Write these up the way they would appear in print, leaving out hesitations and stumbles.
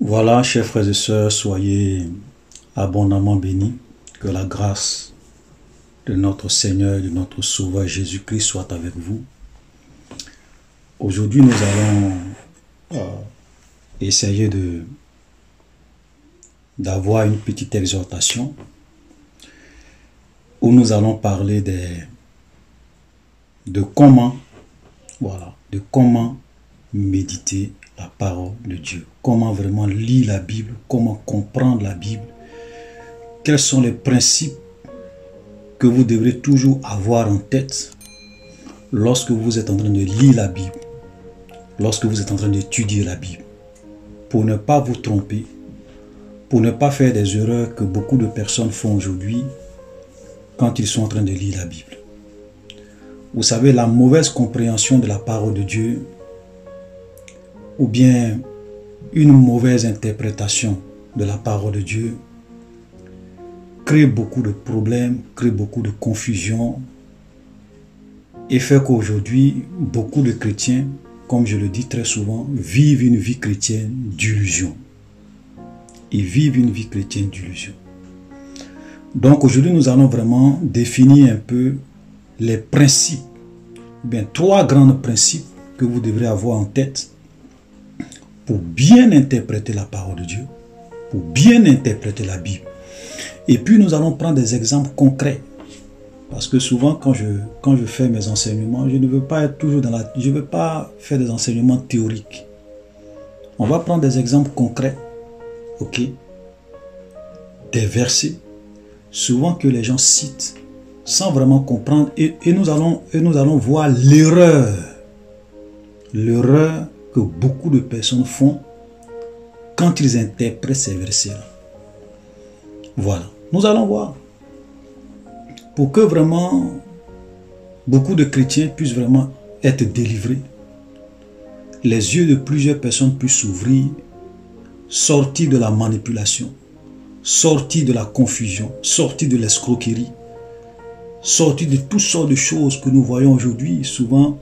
Voilà, chers frères et sœurs, soyez abondamment bénis. Que la grâce de notre Seigneur et de notre Sauveur Jésus-Christ soit avec vous. Aujourd'hui, nous allons essayer d'avoir une petite exhortation où nous allons parler de comment méditer la parole de Dieu, comment vraiment lire la Bible, comment comprendre la Bible, quels sont les principes que vous devrez toujours avoir en tête lorsque vous êtes en train de lire la Bible, lorsque vous êtes en train d'étudier la Bible, pour ne pas vous tromper, pour ne pas faire des erreurs que beaucoup de personnes font aujourd'hui quand ils sont en train de lire la Bible. Vous savez, la mauvaise compréhension de la parole de Dieu ou bien une mauvaise interprétation de la parole de Dieu crée beaucoup de problèmes, crée beaucoup de confusion et fait qu'aujourd'hui, beaucoup de chrétiens, comme je le dis très souvent, vivent une vie chrétienne d'illusion. Ils vivent une vie chrétienne d'illusion. Donc aujourd'hui, nous allons vraiment définir un peu les principes, bien 3 grands principes que vous devrez avoir en tête pour bien interpréter la parole de Dieu, pour bien interpréter la Bible. Et puis nous allons prendre des exemples concrets. Parce que souvent quand je fais mes enseignements, je ne veux pas être toujours je ne veux pas faire des enseignements théoriques. On va prendre des exemples concrets, ok? Des versets, souvent que les gens citent, sans vraiment comprendre. Et nous allons voir l'erreur que beaucoup de personnes font quand ils interprètent ces versets-là. Voilà, nous allons voir. Pour que vraiment beaucoup de chrétiens puissent vraiment être délivrés, les yeux de plusieurs personnes puissent s'ouvrir, sortir de la manipulation, sortir de la confusion, sortir de l'escroquerie, sortir de toutes sortes de choses que nous voyons aujourd'hui, souvent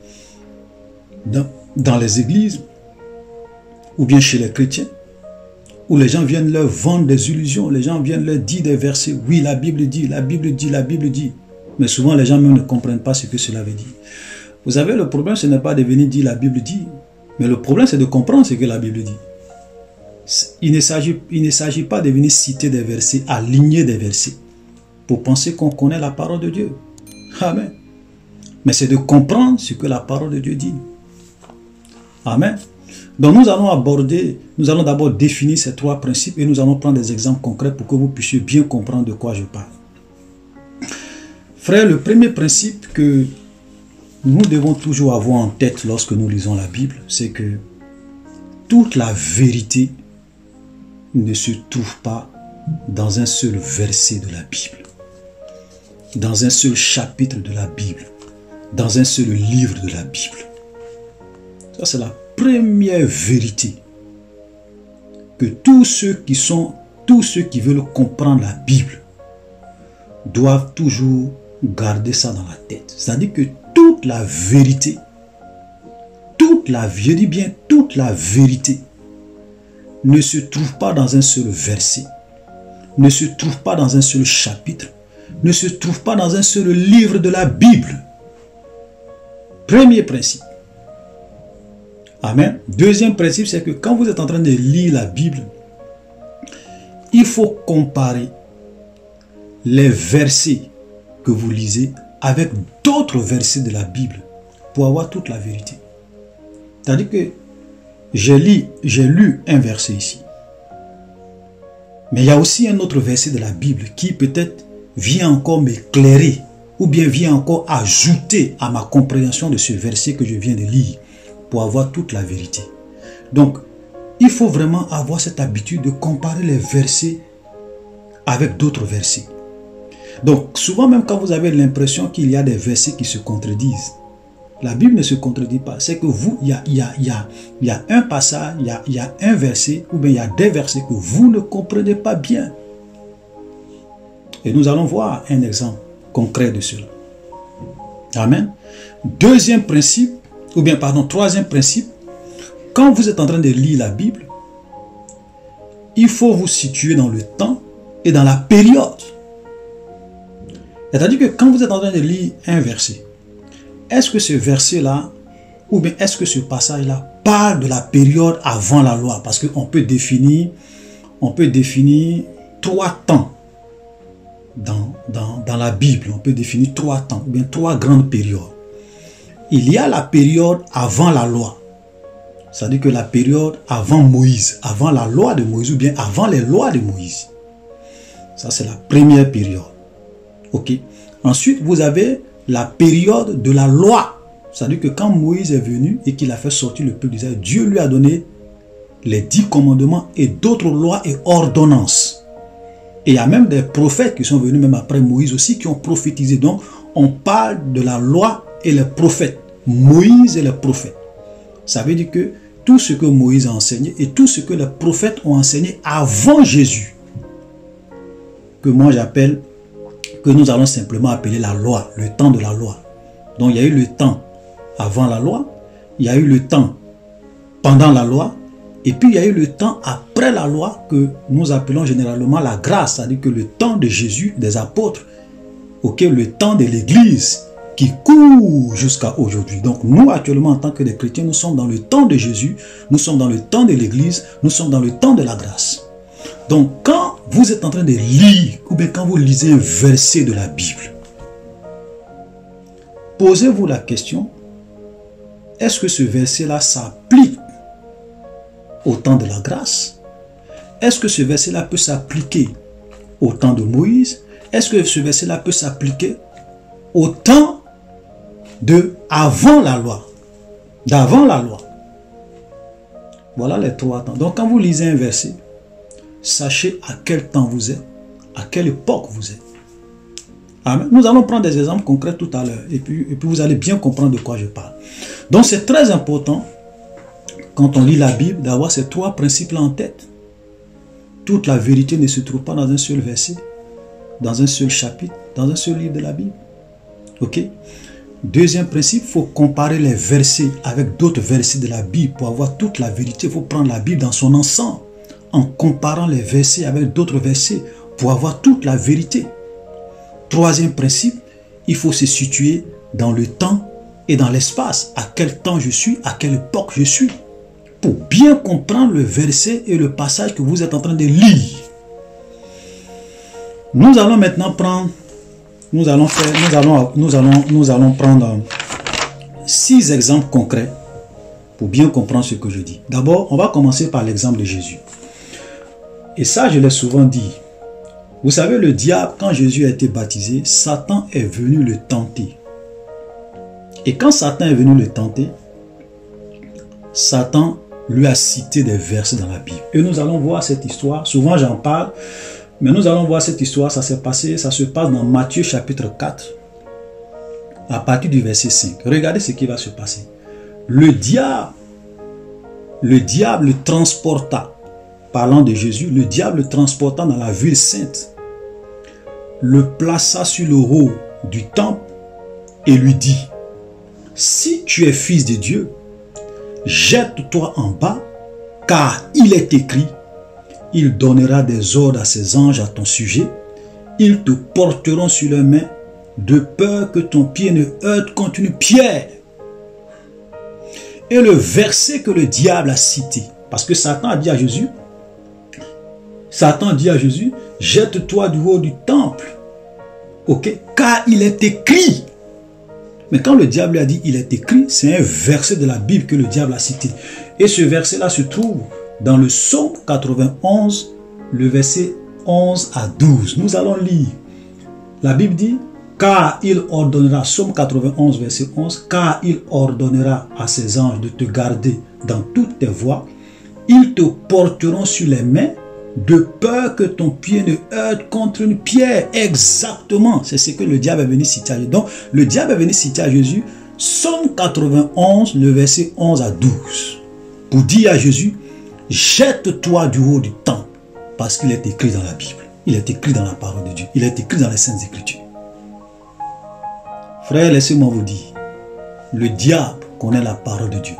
dans les églises, ou bien chez les chrétiens, où les gens viennent leur vendre des illusions, les gens viennent leur dire des versets, oui, la Bible dit, la Bible dit, la Bible dit. Mais souvent, les gens même ne comprennent pas ce que cela veut dire. Vous savez, le problème, ce n'est pas de venir dire la Bible dit, mais le problème, c'est de comprendre ce que la Bible dit. Il ne s'agit pas de venir citer des versets, aligner des versets, pour penser qu'on connaît la parole de Dieu. Amen. Mais c'est de comprendre ce que la parole de Dieu dit. Amen. Donc nous allons d'abord définir ces 3 principes et nous allons prendre des exemples concrets pour que vous puissiez bien comprendre de quoi je parle. Frère, le premier principe que nous devons toujours avoir en tête lorsque nous lisons la Bible, c'est que toute la vérité ne se trouve pas dans un seul verset de la Bible, dans un seul chapitre de la Bible, dans un seul livre de la Bible. Ça, c'est la première vérité que tous ceux qui veulent comprendre la Bible doivent toujours garder ça dans la tête. C'est-à-dire que toute la vérité, je dis bien toute la vérité, ne se trouve pas dans un seul verset, ne se trouve pas dans un seul chapitre, ne se trouve pas dans un seul livre de la Bible. Premier principe. Amen. Deuxième principe, c'est que quand vous êtes en train de lire la Bible, il faut comparer les versets que vous lisez avec d'autres versets de la Bible pour avoir toute la vérité. C'est-à-dire que j'ai lu un verset ici. Mais il y a aussi un autre verset de la Bible qui peut-être vient encore m'éclairer ou bien vient encore ajouter à ma compréhension de ce verset que je viens de lire, pour avoir toute la vérité. Donc, il faut vraiment avoir cette habitude de comparer les versets avec d'autres versets. Donc, souvent même quand vous avez l'impression qu'il y a des versets qui se contredisent, la Bible ne se contredit pas. C'est que il y a un passage, il y a un verset, ou bien il y a des versets que vous ne comprenez pas bien. Et nous allons voir un exemple concret de cela. Amen. Troisième principe, quand vous êtes en train de lire la Bible, il faut vous situer dans le temps et dans la période. C'est-à-dire que quand vous êtes en train de lire un verset, est-ce que ce verset-là, ou bien est-ce que ce passage-là parle de la période avant la loi? Parce qu'on peut définir 3 temps dans la Bible. On peut définir 3 temps, ou bien 3 grandes périodes. Il y a la période avant la loi. C'est-à-dire que la période avant Moïse, avant la loi de Moïse, ou bien avant les lois de Moïse. Ça, c'est la première période. Ok. Ensuite, vous avez la période de la loi. C'est-à-dire que quand Moïse est venu et qu'il a fait sortir le peuple d'Israël, Dieu lui a donné les 10 commandements et d'autres lois et ordonnances. Et il y a même des prophètes qui sont venus même après Moïse aussi, qui ont prophétisé. Donc, on parle de la loi et les prophètes. Moïse et les prophètes. Ça veut dire que tout ce que Moïse a enseigné et tout ce que les prophètes ont enseigné avant Jésus, que moi j'appelle, que nous allons simplement appeler la loi, le temps de la loi. Donc il y a eu le temps avant la loi, il y a eu le temps pendant la loi, et puis il y a eu le temps après la loi que nous appelons généralement la grâce, c'est-à-dire que le temps de Jésus, des apôtres, le temps de l'Église qui court jusqu'à aujourd'hui. Donc nous actuellement en tant que des chrétiens, nous sommes dans le temps de Jésus, nous sommes dans le temps de l'Église, nous sommes dans le temps de la grâce. Donc quand vous êtes en train de lire, ou bien quand vous lisez un verset de la Bible, posez-vous la question, est-ce que ce verset-là s'applique au temps de la grâce? Est-ce que ce verset-là peut s'appliquer au temps de Moïse? Est-ce que ce verset-là peut s'appliquer au temps de avant la loi, d'avant la loi? Voilà les 3 temps. Donc quand vous lisez un verset, sachez à quel temps vous êtes, à quelle époque vous êtes. Amen. Nous allons prendre des exemples concrets tout à l'heure et puis vous allez bien comprendre de quoi je parle. Donc c'est très important quand on lit la Bible d'avoir ces 3 principes-là en tête. Toute la vérité ne se trouve pas dans un seul verset, dans un seul chapitre, dans un seul livre de la Bible. Ok? Deuxième principe, il faut comparer les versets avec d'autres versets de la Bible pour avoir toute la vérité. Il faut prendre la Bible dans son ensemble en comparant les versets avec d'autres versets pour avoir toute la vérité. Troisième principe, il faut se situer dans le temps et dans l'espace. À quel temps je suis, à quelle époque je suis, pour bien comprendre le verset et le passage que vous êtes en train de lire. Nous allons maintenant prendre, nous allons prendre 6 exemples concrets pour bien comprendre ce que je dis. D'abord, on va commencer par l'exemple de Jésus. Et ça, je l'ai souvent dit. Vous savez, le diable, quand Jésus a été baptisé, Satan est venu le tenter. Et quand Satan est venu le tenter, Satan lui a cité des versets dans la Bible. Et nous allons voir cette histoire. Souvent, j'en parle. Mais nous allons voir cette histoire. Ça se passe dans Matthieu chapitre 4. À partir du verset 5. Regardez ce qui va se passer. Le diable le transporta. Parlant de Jésus, le diable le transporta dans la ville sainte, le plaça sur le haut du temple et lui dit: si tu es fils de Dieu, jette-toi en bas, car il est écrit, il donnera des ordres à ses anges à ton sujet, ils te porteront sur leurs mains, de peur que ton pied ne heurte contre une pierre. Et le verset que le diable a cité, parce que Satan a dit à Jésus, jette-toi du haut du temple, car il est écrit. Mais quand le diable a dit il est écrit, c'est un verset de la Bible que le diable a cité. Et ce verset-là se trouve dans le psaume 91, le verset 11 à 12. Nous allons lire. La Bible dit, car il ordonnera, psaume 91, verset 11, car il ordonnera à ses anges de te garder dans toutes tes voies, ils te porteront sur les mains, de peur que ton pied ne heurte contre une pierre. Exactement, c'est ce que le diable est venu citer à Jésus. Donc, le diable est venu citer à Jésus, psaume 91, le verset 11 à 12, pour dire à Jésus, jette-toi du haut du temple, parce qu'il est écrit dans la Bible, il est écrit dans la parole de Dieu, il est écrit dans les Saintes Écritures. Frère, laissez-moi vous dire, le diable connaît la parole de Dieu.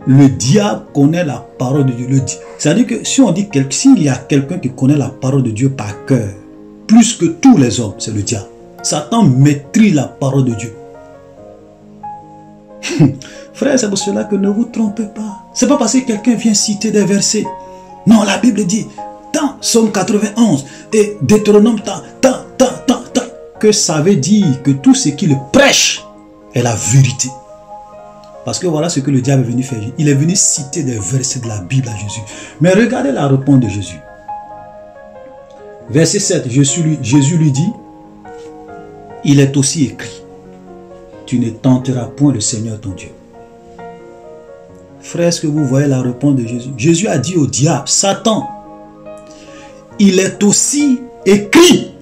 le diable connaît la parole de Dieu. C'est-à-dire que si on dit s'il y a quelqu'un qui connaît la parole de Dieu par cœur, plus que tous les hommes, c'est le diable. Satan maîtrise la parole de Dieu. Frère, c'est pour cela que ne vous trompez pas. C'est pas parce que quelqu'un vient citer des versets. Non, la Bible dit, tant, Psaume 91 et Deutéronome, tant, que ça veut dire que tout ce qu'il prêche est la vérité. Parce que voilà ce que le diable est venu faire. Il est venu citer des versets de la Bible à Jésus. Mais regardez la réponse de Jésus. Verset 7, Jésus lui dit, il est aussi écrit, tu ne tenteras point le Seigneur ton Dieu. Frère, est-ce que vous voyez la réponse de Jésus? Jésus a dit au diable, Satan, il est aussi écrit,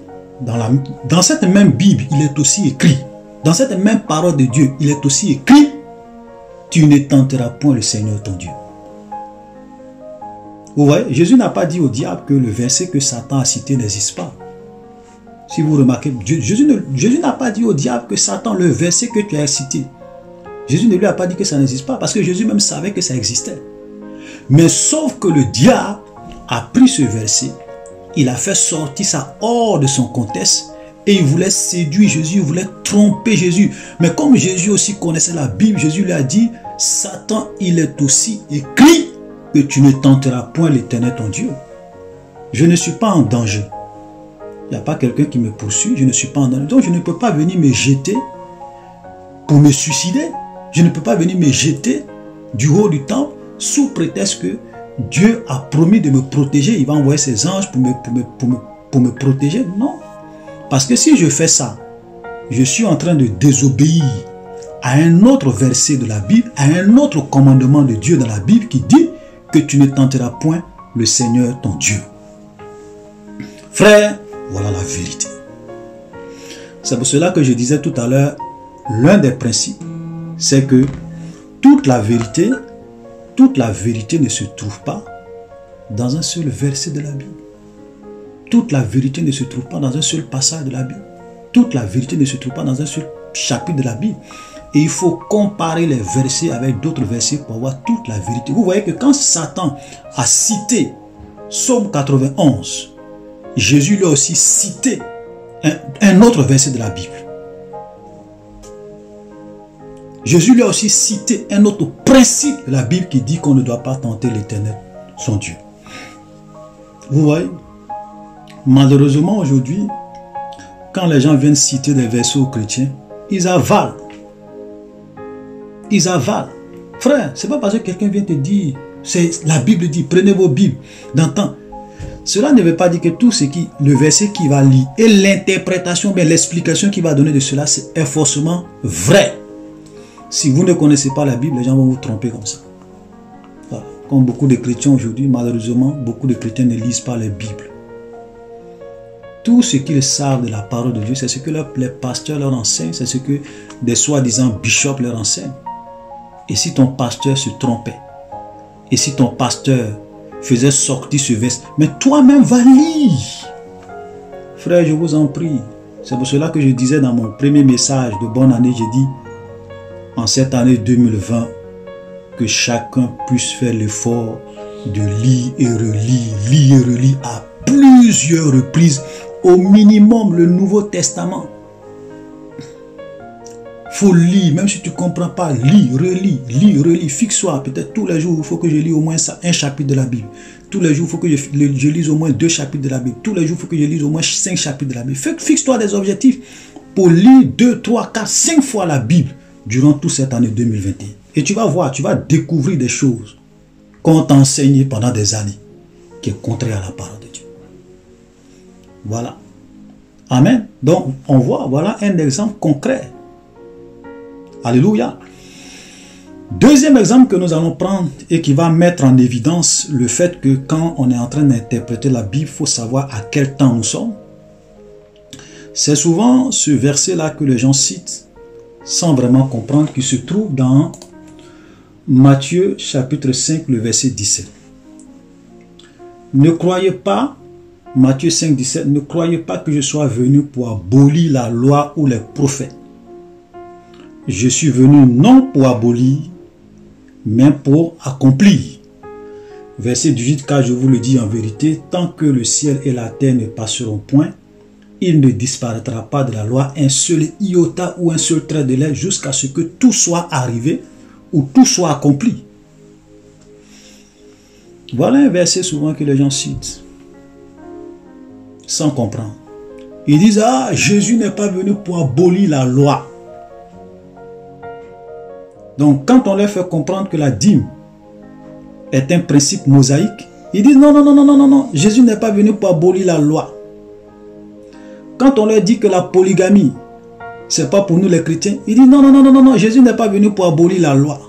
dans cette même Bible, il est aussi écrit, dans cette même parole de Dieu, il est aussi écrit, tu ne tenteras point le Seigneur ton Dieu. Vous voyez, Jésus n'a pas dit au diable que le verset que Satan a cité n'existe pas. Si vous remarquez, Jésus n'a pas dit au diable que Satan, le verset que tu as cité, Jésus ne lui a pas dit que ça n'existe pas, parce que Jésus même savait que ça existait. Mais sauf que le diable a pris ce verset, il a fait sortir ça hors de son contexte, et il voulait séduire Jésus, il voulait tromper Jésus. Mais comme Jésus aussi connaissait la Bible, Jésus lui a dit, Satan, il est aussi écrit que tu ne tenteras point l'Éternel ton Dieu. Je ne suis pas en danger. Il n'y a pas quelqu'un qui me poursuit, je ne suis pas en danger. Donc je ne peux pas venir me jeter pour me suicider. Je ne peux pas venir me jeter du haut du temple sous prétexte que Dieu a promis de me protéger. Il va envoyer ses anges pour me protéger. Non. Parce que si je fais ça, je suis en train de désobéir à un autre verset de la Bible, à un autre commandement de Dieu dans la Bible qui dit que tu ne tenteras point le Seigneur ton Dieu. Frère, voilà la vérité. C'est pour cela que je disais tout à l'heure, l'un des principes, c'est que toute la vérité ne se trouve pas dans un seul verset de la Bible. Toute la vérité ne se trouve pas dans un seul passage de la Bible. Toute la vérité ne se trouve pas dans un seul chapitre de la Bible. Et il faut comparer les versets avec d'autres versets pour avoir toute la vérité. Vous voyez que quand Satan a cité Psaume 91, Jésus lui a aussi cité un autre verset de la Bible. Jésus lui a aussi cité un autre principe de la Bible qui dit qu'on ne doit pas tenter l'Éternel, son Dieu. Vous voyez, malheureusement aujourd'hui, quand les gens viennent citer des versets aux chrétiens, ils avalent. Ils avalent. Frère, c'est pas parce que quelqu'un vient te dire, la Bible dit, prenez vos Bibles d'antan. Cela ne veut pas dire que tout ce qui, le verset qui va lire et l'interprétation, bien l'explication qu'il va donner de cela, est forcément vrai. Si vous ne connaissez pas la Bible, les gens vont vous tromper comme ça. Voilà. Comme beaucoup de chrétiens aujourd'hui, malheureusement, beaucoup de chrétiens ne lisent pas les Bibles. Tout ce qu'ils savent de la parole de Dieu, c'est ce que les pasteurs leur enseignent, c'est ce que des soi-disant bishops leur enseignent. Et si ton pasteur se trompait, et si ton pasteur faisait sortir ce verset, mais toi-même va lire. Frère, je vous en prie. C'est pour cela que je disais dans mon premier message de bonne année, j'ai dit, en cette année 2020, que chacun puisse faire l'effort de lire et relire à plusieurs reprises, au minimum le Nouveau Testament. Faut lire, même si tu ne comprends pas, lis, relis, fixe-toi. Peut-être tous les jours, il faut que je lise au moins un chapitre de la Bible. Tous les jours, il faut que je lise au moins 2 chapitres de la Bible. Tous les jours, il faut que je lise au moins 5 chapitres de la Bible. Fixe-toi des objectifs pour lire 2, 3, 4, 5 fois la Bible durant toute cette année 2021. Et tu vas voir, tu vas découvrir des choses qu'on t'a enseignées pendant des années, qui est contraire à la parole de Dieu. Voilà. Amen. Donc, on voit, voilà un exemple concret. Alléluia. Deuxième exemple que nous allons prendre et qui va mettre en évidence le fait que quand on est en train d'interpréter la Bible, il faut savoir à quel temps nous sommes. C'est souvent ce verset-là que les gens citent sans vraiment comprendre, qui se trouve dans Matthieu chapitre 5, le verset 17. Ne croyez pas, Matthieu 5, 17, ne croyez pas que je sois venu pour abolir la loi ou les prophètes. Je suis venu non pour abolir, mais pour accomplir. Verset 18, car je vous le dis en vérité, tant que le ciel et la terre ne passeront point, il ne disparaîtra pas de la loi un seul iota ou un seul trait de l'aile jusqu'à ce que tout soit arrivé ou tout soit accompli. Voilà un verset souvent que les gens citent sans comprendre. Ils disent, ah, Jésus n'est pas venu pour abolir la loi. Donc quand on leur fait comprendre que la dîme est un principe mosaïque, ils disent, non, non, non, non, non, non, non, Jésus n'est pas venu pour abolir la loi. Quand on leur dit que la polygamie, c'est pas pour nous les chrétiens, ils disent, non, non, non, non, non, non, Jésus n'est pas venu pour abolir la loi.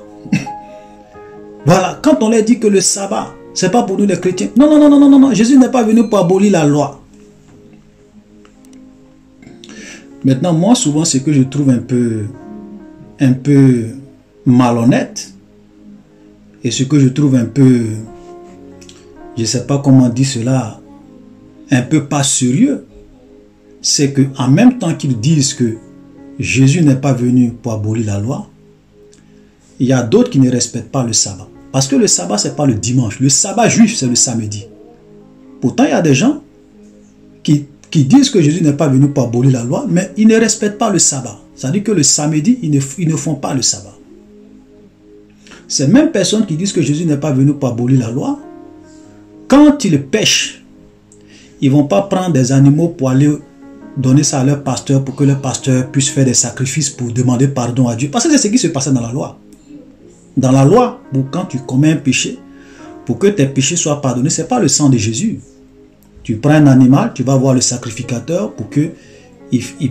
Voilà, quand on leur dit que le sabbat, c'est pas pour nous les chrétiens, non, non, non, non, non, non, non, Jésus n'est pas venu pour abolir la loi. Maintenant, moi, souvent, ce que je trouve un peu malhonnête, et ce que je trouve un peu, je ne sais pas comment dire cela, un peu pas sérieux, c'est que en même temps qu'ils disent que Jésus n'est pas venu pour abolir la loi, il y a d'autres qui ne respectent pas le sabbat. Parce que le sabbat, ce n'est pas le dimanche. Le sabbat juif, c'est le samedi. Pourtant, il y a des gens qui disent que Jésus n'est pas venu pour abolir la loi, mais ils ne respectent pas le sabbat. C'est-à-dire que le samedi, ils ne font pas le sabbat. Ces mêmes personnes qui disent que Jésus n'est pas venu pour abolir la loi, quand ils pêchent, ils ne vont pas prendre des animaux pour aller donner ça à leur pasteur pour que leur pasteur puisse faire des sacrifices pour demander pardon à Dieu. Parce que c'est ce qui se passait dans la loi. Dans la loi, quand tu commets un péché, pour que tes péchés soient pardonnés, ce n'est pas le sang de Jésus. Tu prends un animal, tu vas voir le sacrificateur pour qu'il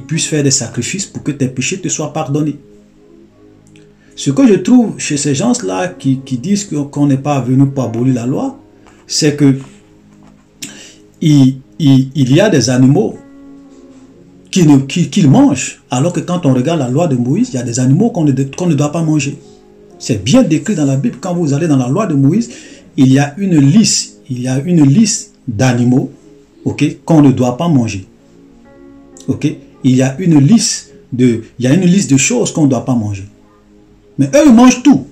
puisse faire des sacrifices pour que tes péchés te soient pardonnés. Ce que je trouve chez ces gens-là qui disent qu'on n'est pas venu pour abolir la loi, c'est que il y a des animaux qu'ils mangent, alors que quand on regarde la loi de Moïse, il y a des animaux qu'on ne doit pas manger. C'est bien décrit dans la Bible. Quand vous allez dans la loi de Moïse, il y a une liste d'animaux, okay, qu'on ne doit pas manger. Okay? Il y a une liste de choses qu'on ne doit pas manger. Mais eux, ils mangent tout.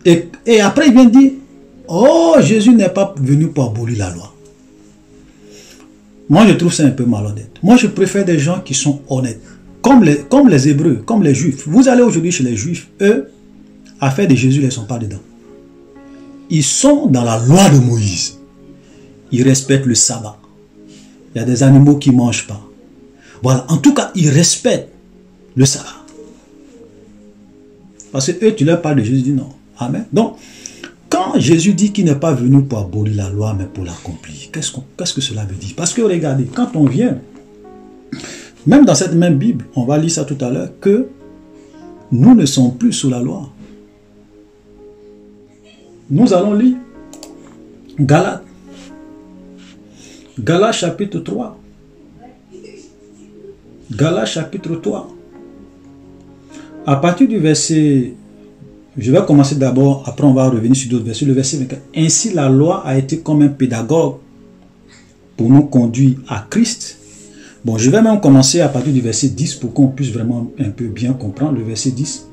Et après, ils viennent dire, oh, Jésus n'est pas venu pour abolir la loi. Moi, je trouve ça un peu malhonnête. Moi, je préfère des gens qui sont honnêtes. Comme les Hébreux, comme les Juifs. Vous allez aujourd'hui chez les Juifs, eux, affaires de Jésus, ils ne sont pas dedans. Ils sont dans la loi de Moïse. Ils respectent le sabbat. Il y a des animaux qui ne mangent pas. Voilà, en tout cas, ils respectent le sabbat. Parce que eux, tu leur parles de Jésus, ils disent non. Amen. Donc, quand Jésus dit qu'il n'est pas venu pour abolir la loi, mais pour l'accomplir, qu'est-ce que cela veut dire? Parce que regardez, quand on vient, même dans cette même Bible, on va lire ça tout à l'heure, que nous ne sommes plus sous la loi. Nous allons lire Galates. Galates chapitre 3. Galates chapitre 3. À partir du verset, je vais commencer d'abord, après on va revenir sur d'autres versets. Le verset 24. Ainsi la loi a été comme un pédagogue pour nous conduire à Christ. Bon, je vais même commencer à partir du verset 10 pour qu'on puisse vraiment un peu bien comprendre le verset 10.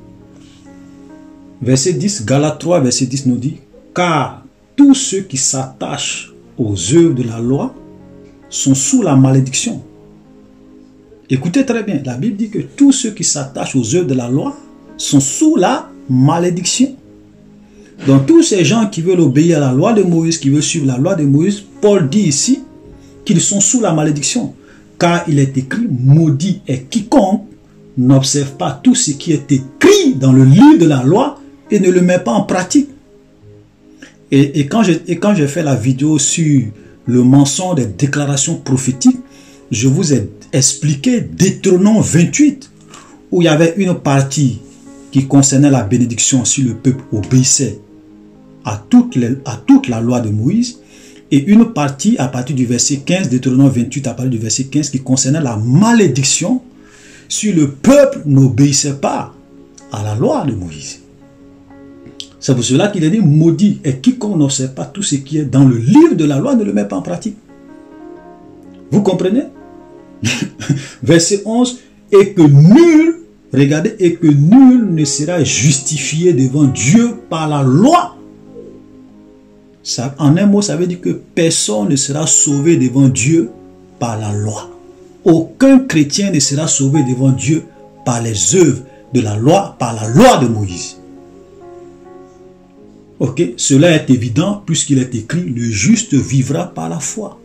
Verset 10, Galates 3, verset 10 nous dit, car tous ceux qui s'attachent aux œuvres de la loi sont sous la malédiction. Écoutez très bien, la Bible dit que tous ceux qui s'attachent aux œuvres de la loi sont sous la malédiction. Donc tous ces gens qui veulent obéir à la loi de Moïse, qui veulent suivre la loi de Moïse, Paul dit ici qu'ils sont sous la malédiction. Car il est écrit, maudit est quiconque n'observe pas tout ce qui est écrit dans le livre de la loi et ne le met pas en pratique. Et quand j'ai fait la vidéo sur le mensonge des déclarations prophétiques, je vous ai expliqué Deutéronome 28, où il y avait une partie qui concernait la bénédiction si le peuple obéissait à toute la loi de Moïse, et une partie à partir du verset 15, Deutéronome 28 à partir du verset 15, qui concernait la malédiction si le peuple n'obéissait pas à la loi de Moïse. C'est pour cela qu'il est dit, maudit est quiconque n'observe pas tout ce qui est dans le livre de la loi, ne le met pas en pratique. Vous comprenez? Verset 11, et que nul Regardez, et que nul ne sera justifié devant Dieu par la loi. Ça, en un mot, ça veut dire que personne ne sera sauvé devant Dieu par la loi. Aucun chrétien ne sera sauvé devant Dieu par les œuvres de la loi, par la loi de Moïse. Ok, cela est évident puisqu'il est écrit, le juste vivra par la foi.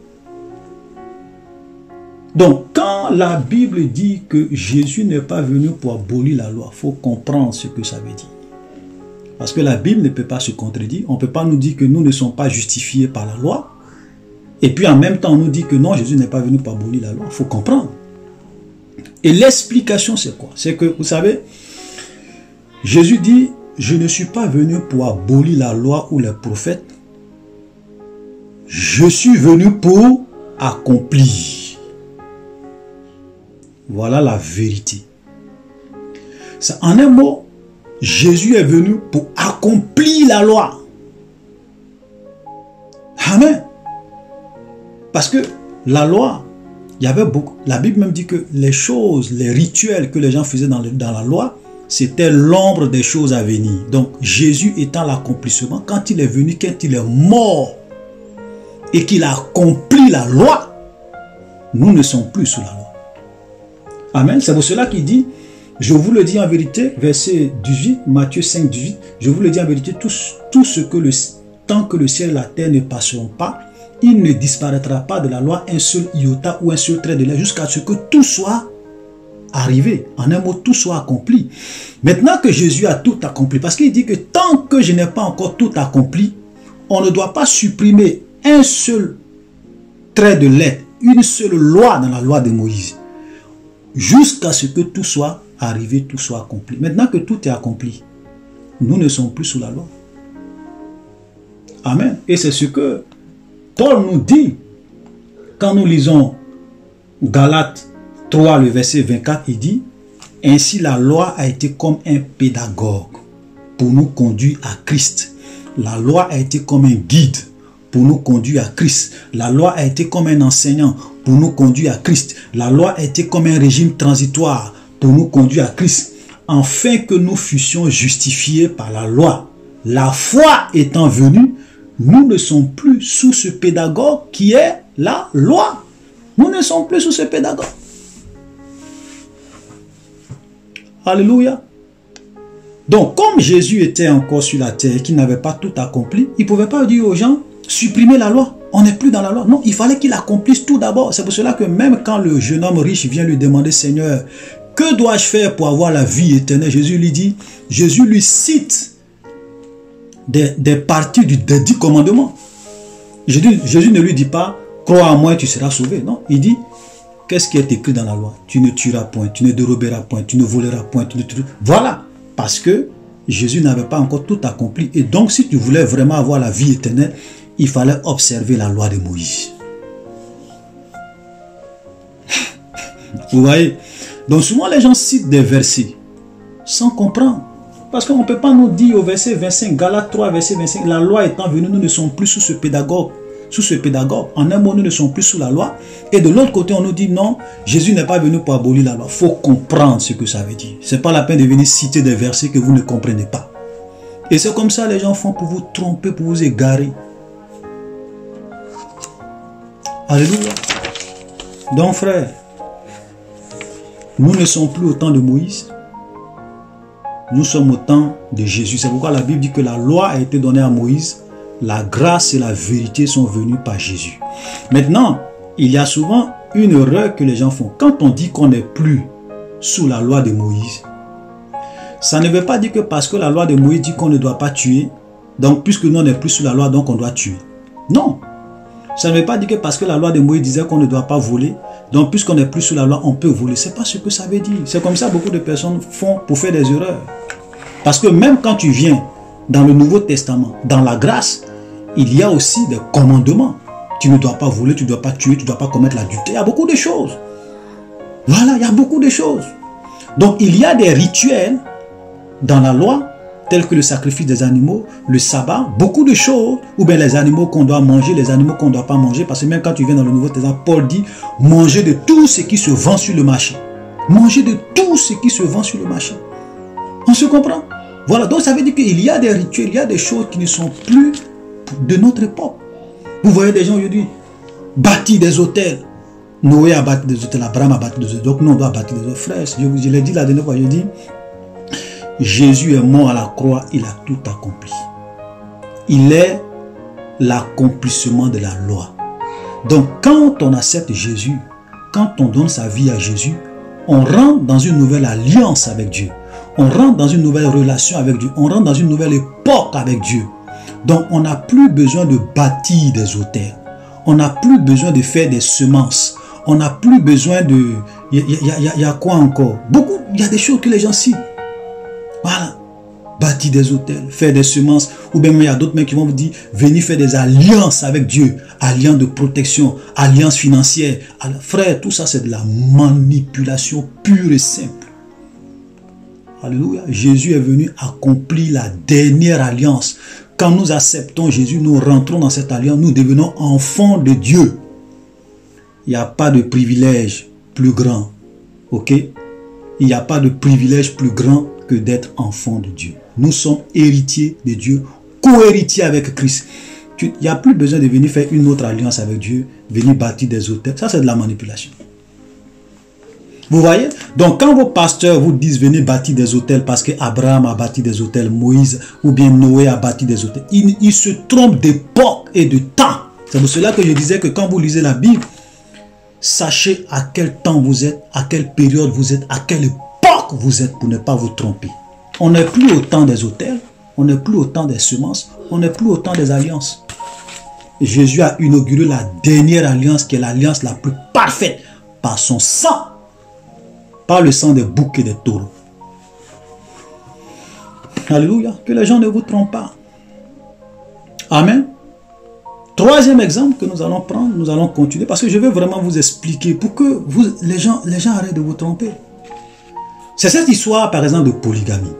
Donc, quand la Bible dit que Jésus n'est pas venu pour abolir la loi, il faut comprendre ce que ça veut dire. Parce que la Bible ne peut pas se contredire. On ne peut pas nous dire que nous ne sommes pas justifiés par la loi. Et puis en même temps, on nous dit que non, Jésus n'est pas venu pour abolir la loi. Il faut comprendre. Et l'explication, c'est quoi? C'est que, vous savez, Jésus dit, je ne suis pas venu pour abolir la loi ou les prophètes. Je suis venu pour accomplir. Voilà la vérité. Ça, en un mot, Jésus est venu pour accomplir la loi. Amen. Parce que la loi, il y avait beaucoup. La Bible même dit que les choses, les rituels que les gens faisaient dans la loi, c'était l'ombre des choses à venir. Donc Jésus étant l'accomplissement, quand il est venu, quand il est mort et qu'il a accompli la loi, nous ne sommes plus sous la loi. Amen. C'est pour cela qu'il dit, je vous le dis en vérité, verset 18, Matthieu 5, 18, je vous le dis en vérité, tout ce que tant que le ciel et la terre ne passeront pas, il ne disparaîtra pas de la loi un seul iota ou un seul trait de lait jusqu'à ce que tout soit arrivé. En un mot, tout soit accompli. Maintenant que Jésus a tout accompli, parce qu'il dit que tant que je n'ai pas encore tout accompli, on ne doit pas supprimer un seul trait de lait, une seule loi dans la loi de Moïse, jusqu'à ce que tout soit arrivé, tout soit accompli. Maintenant que tout est accompli, nous ne sommes plus sous la loi. Amen. Et c'est ce que Paul nous dit quand nous lisons Galates 3, le verset 24, il dit, ainsi la loi a été comme un pédagogue pour nous conduire à Christ. La loi a été comme un guide pour nous conduire à Christ. La loi a été comme un enseignant pour nous conduire à Christ. La loi a été comme un régime transitoire pour nous conduire à Christ, afin que nous fussions justifiés par la loi. La foi étant venue, nous ne sommes plus sous ce pédagogue qui est la loi. Nous ne sommes plus sous ce pédagogue. Alléluia. Donc, comme Jésus était encore sur la terre et qu'il n'avait pas tout accompli, il ne pouvait pas dire aux gens, supprimez la loi. On n'est plus dans la loi. Non, il fallait qu'il accomplisse tout d'abord. C'est pour cela que même quand le jeune homme riche vient lui demander, Seigneur, que dois-je faire pour avoir la vie éternelle? Jésus lui cite des parties des 10 commandements. Jésus ne lui dit pas, crois en moi et tu seras sauvé. Non, il dit, qu'est-ce qui est écrit dans la loi? Tu ne tueras point, tu ne déroberas point, tu ne voleras point, tu ne tueras. Voilà, parce que Jésus n'avait pas encore tout accompli. Et donc, si tu voulais vraiment avoir la vie éternelle, il fallait observer la loi de Moïse. Vous voyez? Donc souvent les gens citent des versets sans comprendre. Parce qu'on ne peut pas nous dire au verset 25, Galates 3, verset 25, la loi étant venue, nous ne sommes plus sous ce pédagogue. Sous ce pédagogue. En un mot, nous ne sommes plus sous la loi. Et de l'autre côté, on nous dit non, Jésus n'est pas venu pour abolir la loi. Il faut comprendre ce que ça veut dire. Ce n'est pas la peine de venir citer des versets que vous ne comprenez pas. Et c'est comme ça les gens font pour vous tromper, pour vous égarer. Alléluia. Donc frère, nous ne sommes plus au temps de Moïse. Nous sommes au temps de Jésus. C'est pourquoi la Bible dit que la loi a été donnée à Moïse. La grâce et la vérité sont venues par Jésus. Maintenant, il y a souvent une erreur que les gens font. Quand on dit qu'on n'est plus sous la loi de Moïse, ça ne veut pas dire que parce que la loi de Moïse dit qu'on ne doit pas tuer, donc puisque nous on n'est plus sous la loi, donc on doit tuer. Non. Ça ne veut pas dire que parce que la loi de Moïse disait qu'on ne doit pas voler, donc puisqu'on n'est plus sous la loi, on peut voler. Ce n'est pas ce que ça veut dire. C'est comme ça que beaucoup de personnes font pour faire des erreurs. Parce que même quand tu viens dans le Nouveau Testament, dans la grâce, il y a aussi des commandements. Tu ne dois pas voler, tu ne dois pas tuer, tu ne dois pas commettre l'adultère. Il y a beaucoup de choses. Voilà, il y a beaucoup de choses. Donc il y a des rituels dans la loi, tels que le sacrifice des animaux, le sabbat, beaucoup de choses, ou bien les animaux qu'on doit manger, les animaux qu'on ne doit pas manger, parce que même quand tu viens dans le Nouveau Testament, Paul dit, manger de tout ce qui se vend sur le marché. Manger de tout ce qui se vend sur le marché. On se comprend? Voilà, donc ça veut dire qu'il y a des rituels, il y a des choses qui ne sont plus de notre époque. Vous voyez des gens aujourd'hui bâtir des hôtels. Noé a bâti des hôtels, Abraham a bâti des hôtels, donc nous on doit bâtir des hôtels. Frère, je l'ai dit la dernière fois, je dis, Jésus est mort à la croix, il a tout accompli. Il est l'accomplissement de la loi. Donc quand on accepte Jésus, quand on donne sa vie à Jésus, on rentre dans une nouvelle alliance avec Dieu. On rentre dans une nouvelle relation avec Dieu. On rentre dans une nouvelle époque avec Dieu. Donc on n'a plus besoin de bâtir des hôtels. On n'a plus besoin de faire des semences. On n'a plus besoin de... Il y a quoi encore? Beaucoup, il y a des choses que les gens citent. Voilà. Bâtir des hôtels, faire des semences. Ou bien il y a d'autres mecs qui vont vous dire, venez faire des alliances avec Dieu. Alliances de protection, alliances financières. Frère, tout ça c'est de la manipulation pure et simple. Alléluia. Jésus est venu accomplir la dernière alliance. Quand nous acceptons Jésus, nous rentrons dans cette alliance, nous devenons enfants de Dieu. Il n'y a pas de privilège plus grand. Ok? Il n'y a pas de privilège plus grand que d'être enfant de Dieu. Nous sommes héritiers de Dieu, co-héritiers avec Christ. Il n'y a plus besoin de venir faire une autre alliance avec Dieu, venir bâtir des hôtels. Ça, c'est de la manipulation. Vous voyez? Donc, quand vos pasteurs vous disent venez bâtir des hôtels parce que Abraham a bâti des hôtels, Moïse ou bien Noé a bâti des hôtels, ils se trompent d'époque et de temps. C'est pour cela que je disais que quand vous lisez la Bible, sachez à quel temps vous êtes, à quelle période vous êtes, à quelle époque vous êtes pour ne pas vous tromper. On n'est plus au temps des hôtels, on n'est plus au temps des semences, on n'est plus au temps des alliances. Et Jésus a inauguré la dernière alliance qui est l'alliance la plus parfaite par son sang. Par le sang des boucs et des taureaux. Alléluia. Que les gens ne vous trompent pas. Amen. Troisième exemple que nous allons prendre, nous allons continuer parce que je veux vraiment vous expliquer pour que les gens arrêtent de vous tromper. C'est cette histoire par exemple de polygamie.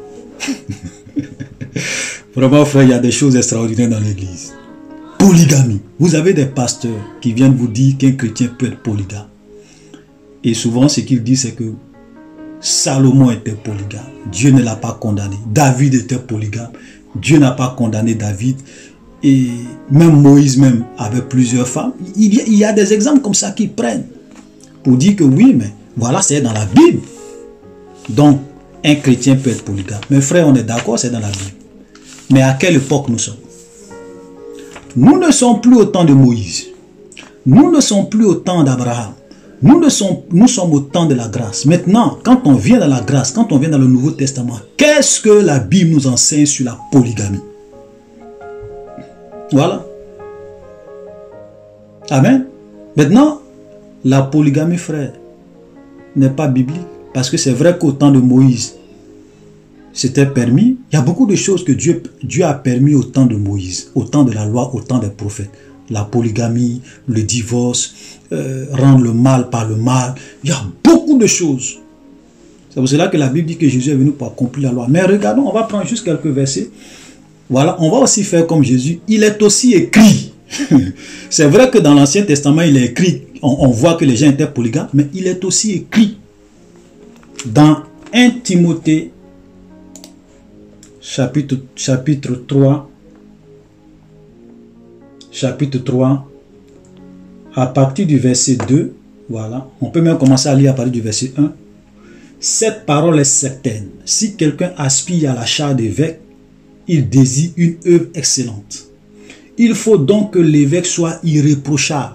Vraiment frère, il y a des choses extraordinaires dans l'église. Polygamie. Vous avez des pasteurs qui viennent vous dire qu'un chrétien peut être polygame. Et souvent ce qu'ils disent c'est que Salomon était polygame. Dieu ne l'a pas condamné. David était polygame. Dieu n'a pas condamné David. Et même Moïse même avait plusieurs femmes. Il y a des exemples comme ça qui prennent. Pour dire que oui, mais voilà, c'est dans la Bible. Donc, un chrétien peut être polygame. Mais frère, on est d'accord, c'est dans la Bible. Mais à quelle époque nous sommes? Nous ne sommes plus au temps de Moïse. Nous ne sommes plus au temps d'Abraham. Nous sommes au temps de la grâce. Maintenant, quand on vient dans la grâce, quand on vient dans le Nouveau Testament, qu'est-ce que la Bible nous enseigne sur la polygamie? Voilà. Amen. Maintenant, la polygamie, frère, n'est pas biblique. Parce que c'est vrai qu'au temps de Moïse, c'était permis. Il y a beaucoup de choses que Dieu a permis au temps de Moïse, au temps de la loi, au temps des prophètes. La polygamie, le divorce, rendre le mal par le mal. Il y a beaucoup de choses. C'est pour cela que la Bible dit que Jésus est venu pour accomplir la loi. Mais regardons, on va prendre juste quelques versets. Voilà, on va aussi faire comme Jésus. Il est aussi écrit. C'est vrai que dans l'Ancien Testament, il est écrit. On voit que les gens étaient polygames, mais il est aussi écrit. Dans 1 Timothée, chapitre 3, à partir du verset 2, voilà, on peut même commencer à lire à partir du verset 1. Cette parole est certaine. Si quelqu'un aspire à la charge d'évêque, il désire une œuvre excellente. Il faut donc que l'évêque soit irréprochable,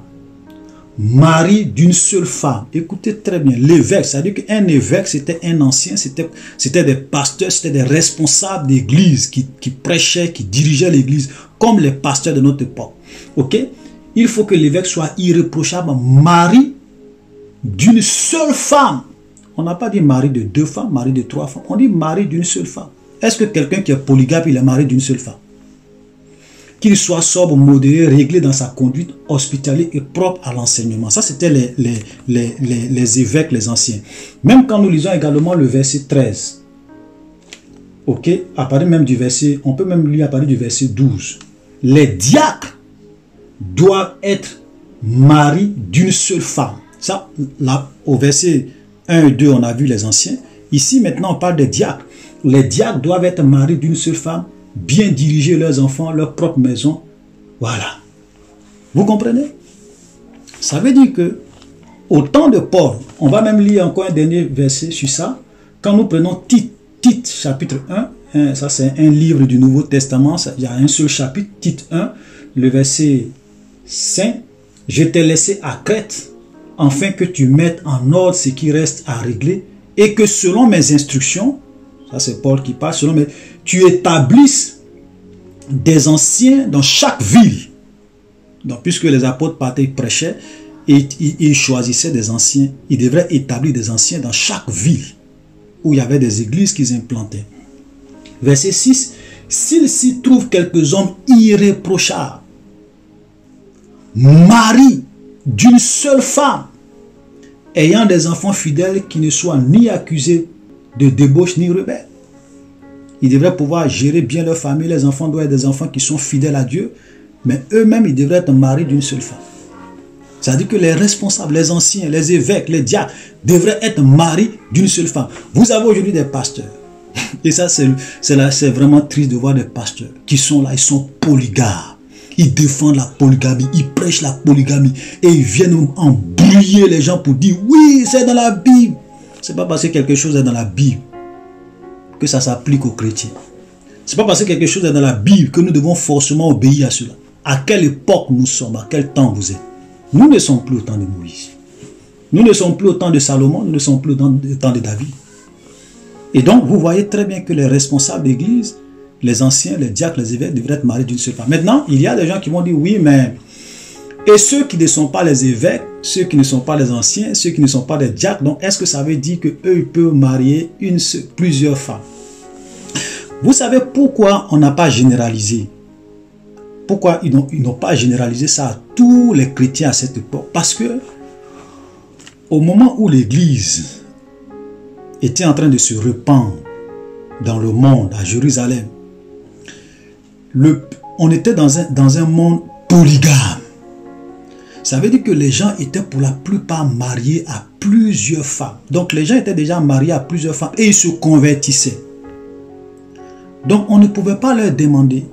mari d'une seule femme. Écoutez très bien, l'évêque, c'est-à-dire qu'un évêque, c'était un ancien, c'était des pasteurs, c'était des responsables d'église qui prêchaient, qui dirigeaient l'église, comme les pasteurs de notre époque. Ok? Il faut que l'évêque soit irréprochable, mari d'une seule femme. On n'a pas dit mari de 2 femmes, mari de 3 femmes. On dit mari d'une seule femme. Est-ce que quelqu'un qui est polygame, il est mari d'une seule femme? Qu'il soit sobre, modéré, réglé dans sa conduite, hospitalier et propre à l'enseignement. Ça, c'était les évêques, les anciens. Même quand nous lisons également le verset 13. Ok? À partir même du verset, on peut même lire à partir du verset 12. Les diacres doivent être maris d'une seule femme. Ça, là, au verset 1 et 2, on a vu les anciens. Ici, maintenant, on parle des diacres. Les diacres doivent être mariés d'une seule femme, bien diriger leurs enfants, leur propre maison. Voilà. Vous comprenez? Ça veut dire que, au temps de Paul, on va même lire encore un dernier verset sur ça. Quand nous prenons Tite chapitre 1, ça c'est un livre du Nouveau Testament, il y a un seul chapitre, Tite 1, le verset 5. Je t'ai laissé à Crète, afin que tu mettes en ordre ce qui reste à régler, et que selon mes instructions, ça c'est Paul qui parle, tu établisses des anciens dans chaque ville. Donc puisque les apôtres partaient, ils prêchaient, et ils choisissaient des anciens, ils devraient établir des anciens dans chaque ville, où il y avait des églises qu'ils implantaient. Verset 6. S'il s'y trouve quelques hommes irréprochables, maris d'une seule femme, ayant des enfants fidèles qui ne soient ni accusés de débauche ni rebelles. Ils devraient pouvoir gérer bien leur famille. Les enfants doivent être des enfants qui sont fidèles à Dieu, mais eux-mêmes, ils devraient être maris d'une seule femme. C'est-à-dire que les responsables, les anciens, les évêques, les diacres devraient être mariés d'une seule femme. Vous avez aujourd'hui des pasteurs. Et ça, c'est vraiment triste de voir des pasteurs qui sont là, ils sont polygames. Ils défendent la polygamie, ils prêchent la polygamie et ils viennent embrouiller les gens pour dire oui, c'est dans la Bible. C'est pas parce que quelque chose est dans la Bible que ça s'applique aux chrétiens. C'est pas parce que quelque chose est dans la Bible que nous devons forcément obéir à cela. À quelle époque nous sommes, à quel temps vous êtes? Nous ne sommes plus au temps de Moïse. Nous ne sommes plus au temps de Salomon, nous ne sommes plus au temps de David. Et donc, vous voyez très bien que les responsables d'église, les anciens, les diacres, les évêques devraient être mariés d'une seule femme. Maintenant, il y a des gens qui vont dire, oui, mais... Et ceux qui ne sont pas les évêques, ceux qui ne sont pas les anciens, ceux qui ne sont pas les diacres, donc est-ce que ça veut dire qu'eux, ils peuvent marier plusieurs femmes? Vous savez pourquoi on n'a pas généralisé? Pourquoi ils n'ont pas généralisé ça à tous les chrétiens à cette époque? Parce que au moment où l'Église était en train de se répandre dans le monde, à Jérusalem, on était dans un monde polygame. Ça veut dire que les gens étaient pour la plupart mariés à plusieurs femmes. Donc les gens étaient déjà mariés à plusieurs femmes et ils se convertissaient. Donc on ne pouvait pas leur demander,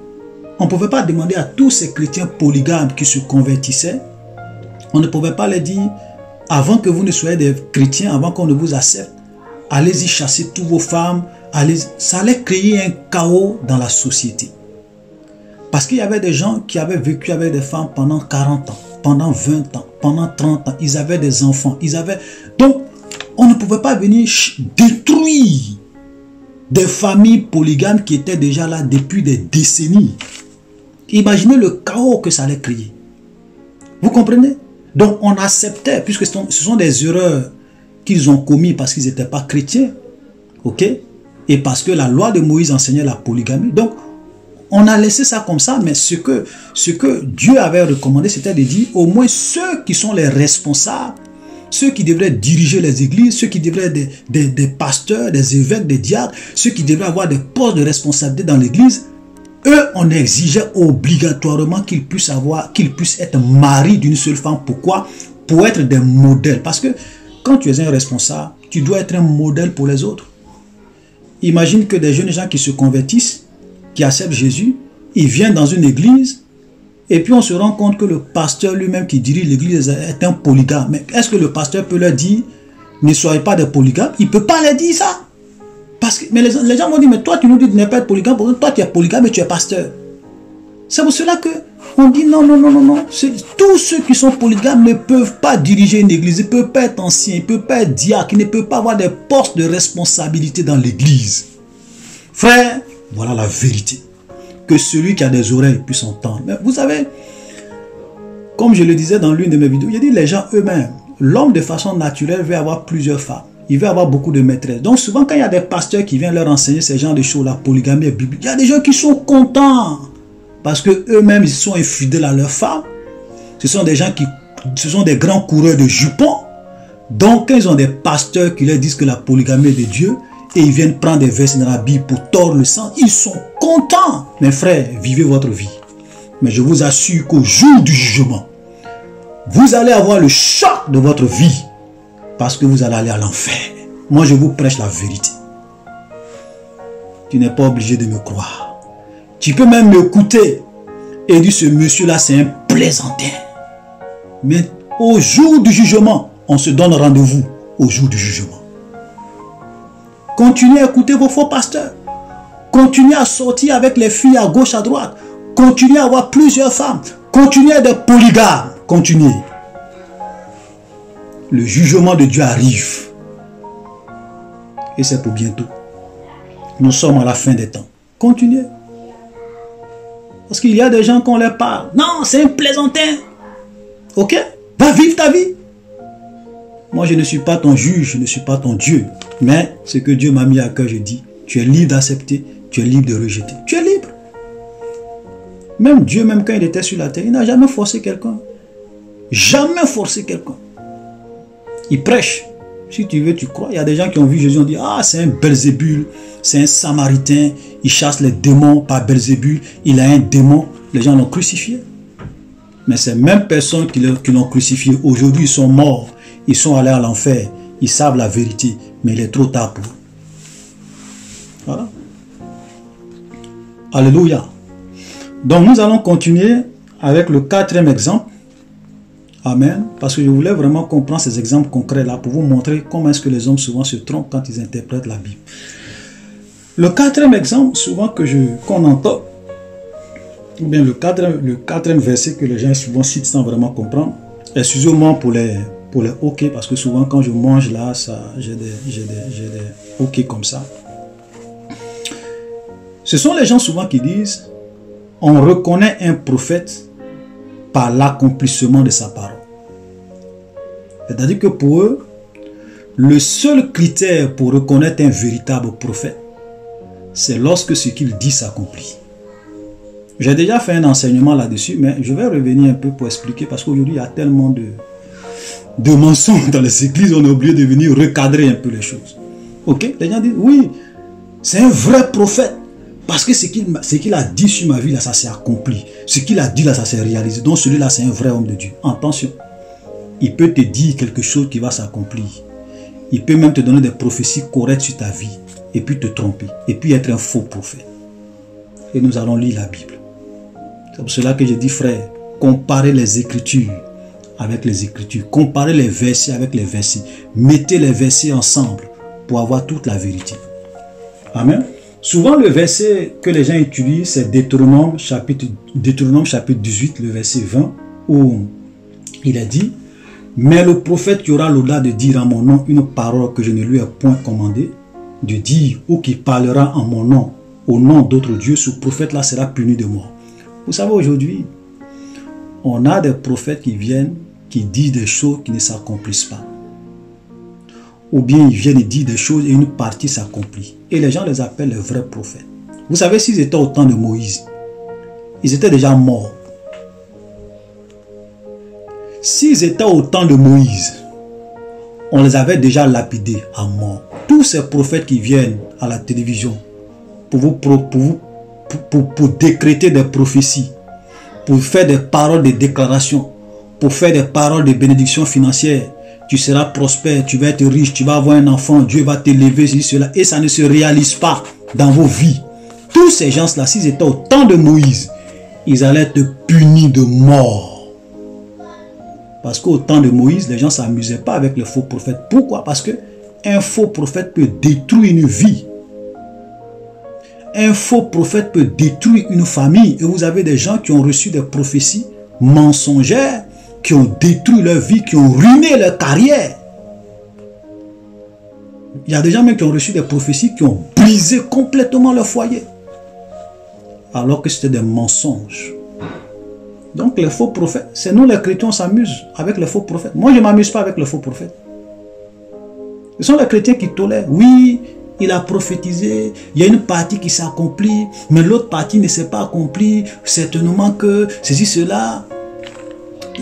on ne pouvait pas demander à tous ces chrétiens polygames qui se convertissaient, on ne pouvait pas leur dire, avant que vous ne soyez des chrétiens, avant qu'on ne vous accepte, allez-y chasser toutes vos femmes, ça allait créer un chaos dans la société. Parce qu'il y avait des gens qui avaient vécu avec des femmes pendant 40 ans, pendant 20 ans, pendant 30 ans, ils avaient des enfants, Donc, on ne pouvait pas venir détruire des familles polygames qui étaient déjà là depuis des décennies. Imaginez le chaos que ça allait créer. Vous comprenez? Donc, on acceptait, puisque ce sont des erreurs qu'ils ont commises parce qu'ils n'étaient pas chrétiens, ok? Et parce que la loi de Moïse enseignait la polygamie. Donc, on a laissé ça comme ça, mais ce que Dieu avait recommandé, c'était de dire au moins ceux qui sont les responsables, ceux qui devraient diriger les églises, ceux qui devraient être des pasteurs, des évêques, des diacres, ceux qui devraient avoir des postes de responsabilité dans l'église, eux, on exigeait obligatoirement qu'ils puissent être mariés d'une seule femme. Pourquoi? Pour être des modèles. Parce que quand tu es un responsable, tu dois être un modèle pour les autres. Imagine que des jeunes gens qui se convertissent, qui acceptent Jésus, ils viennent dans une église et puis on se rend compte que le pasteur lui-même qui dirige l'église est un polygame. Mais est-ce que le pasteur peut leur dire ne soyez pas des polygames? Il ne peut pas leur dire ça. Mais les gens vont dire, mais toi tu nous dis de ne pas être polygame, parce que toi tu es polygame et tu es pasteur. C'est pour cela qu'on dit non. Tous ceux qui sont polygames ne peuvent pas diriger une église, ils ne peuvent pas être anciens, ils ne peuvent pas être diacres, ils ne peuvent pas avoir des postes de responsabilité dans l'église. Frère, voilà la vérité. Que celui qui a des oreilles puisse entendre. Mais vous savez, comme je le disais dans l'une de mes vidéos, il a dit les gens eux-mêmes, l'homme de façon naturelle veut avoir plusieurs femmes. Il veut avoir beaucoup de maîtresses. Donc souvent quand il y a des pasteurs qui viennent leur enseigner ces genres de choses, la polygamie et biblique, il y a des gens qui sont contents. Parce que eux-mêmes, ils sont infidèles à leurs femmes. Ce sont des gens ce sont des grands coureurs de jupons. Donc quand ils ont des pasteurs qui leur disent que la polygamie est de Dieu, et ils viennent prendre des versets dans la Bible pour tordre le sang, ils sont contents. Mes frères, vivez votre vie. Mais je vous assure qu'au jour du jugement, vous allez avoir le choc de votre vie parce que vous allez aller à l'enfer. Moi, je vous prêche la vérité. Tu n'es pas obligé de me croire. Tu peux même m'écouter et dire, ce monsieur-là, c'est un plaisantin. Mais au jour du jugement, on se donne rendez-vous au jour du jugement. Continuez à écouter vos faux pasteurs. Continuez à sortir avec les filles à gauche, à droite. Continuez à avoir plusieurs femmes. Continuez à être polygame. Continuez. Le jugement de Dieu arrive. Et c'est pour bientôt. Nous sommes à la fin des temps. Continuez. Parce qu'il y a des gens qu'on leur parle. Non, c'est un plaisantin. Ok? Va vivre ta vie. Moi, je ne suis pas ton juge, je ne suis pas ton Dieu. Mais ce que Dieu m'a mis à cœur, je dis, tu es libre d'accepter, tu es libre de rejeter. Tu es libre. Même Dieu, même quand il était sur la terre, il n'a jamais forcé quelqu'un. Jamais forcé quelqu'un. Il prêche. Si tu veux, tu crois. Il y a des gens qui ont vu Jésus, ont dit, ah, c'est un Belzébul, c'est un Samaritain, il chasse les démons par Belzébul, il a un démon. Les gens l'ont crucifié. Mais ces mêmes personnes qui l'ont crucifié, aujourd'hui, ils sont morts. Ils sont allés à l'enfer. Ils savent la vérité, mais il est trop tard pour eux. Voilà. Alléluia. Donc, nous allons continuer avec le 4e exemple. Amen. Parce que je voulais vraiment comprendre ces exemples concrets-là pour vous montrer comment est-ce que les hommes souvent se trompent quand ils interprètent la Bible. Le 4e exemple, souvent qu'on entend, ou bien le 4e verset que les gens souvent citent sans vraiment comprendre, excusez-moi pour les OK, parce que souvent quand je mange là, j'ai des OK comme ça. Ce sont les gens souvent qui disent, on reconnaît un prophète par l'accomplissement de sa parole. C'est-à-dire que pour eux, le seul critère pour reconnaître un véritable prophète, c'est lorsque ce qu'il dit s'accomplit. J'ai déjà fait un enseignement là-dessus, mais je vais revenir un peu pour expliquer, parce qu'aujourd'hui, il y a tellement de mensonges dans les églises, on est obligé de venir recadrer un peu les choses. Ok? Les gens disent, oui, c'est un vrai prophète, parce que ce qu'il a dit sur ma vie, là, ça s'est accompli. Ce qu'il a dit, là, ça s'est réalisé. Donc, celui-là, c'est un vrai homme de Dieu. Attention, il peut te dire quelque chose qui va s'accomplir. Il peut même te donner des prophéties correctes sur ta vie, et puis te tromper, et puis être un faux prophète. Et nous allons lire la Bible. C'est pour cela que je dis, frère, comparez les Écritures avec les Écritures. Comparez les versets avec les versets. Mettez les versets ensemble pour avoir toute la vérité. Amen. Souvent, le verset que les gens utilisent, c'est Deutéronome chapitre 18, le verset 20, où il a dit, « Mais le prophète qui aura l'audace de dire en mon nom une parole que je ne lui ai point commandée, de dire ou qui parlera en mon nom, au nom d'autres dieux, ce prophète-là sera puni de mort. » Vous savez, aujourd'hui, on a des prophètes qui viennent, qui disent des choses qui ne s'accomplissent pas. Ou bien ils viennent et disent des choses et une partie s'accomplit. Et les gens les appellent les vrais prophètes. Vous savez, s'ils étaient au temps de Moïse, ils étaient déjà morts. S'ils étaient au temps de Moïse, on les avait déjà lapidés à mort. Tous ces prophètes qui viennent à la télévision pour décréter des prophéties, pour faire des paroles de déclaration, pour faire des paroles de bénédiction financière, tu seras prospère, tu vas être riche, tu vas avoir un enfant, Dieu va t'élever, cela, et ça ne se réalise pas dans vos vies. Tous ces gens-là, s'ils étaient au temps de Moïse, ils allaient être punis de mort. Parce qu'au temps de Moïse, les gens ne s'amusaient pas avec les faux prophètes. Pourquoi? Parce qu'un faux prophète peut détruire une vie. Un faux prophète peut détruire une famille. Et vous avez des gens qui ont reçu des prophéties mensongères, qui ont détruit leur vie, qui ont ruiné leur carrière. Il y a des gens même qui ont reçu des prophéties qui ont brisé complètement leur foyer. Alors que c'était des mensonges. Donc les faux prophètes, c'est nous les chrétiens, on s'amuse avec les faux prophètes. Moi je ne m'amuse pas avec les faux prophètes. Ce sont les chrétiens qui tolèrent. Oui, il a prophétisé, il y a une partie qui s'est accomplie, mais l'autre partie ne s'est pas accomplie. Certainement que ceci, cela.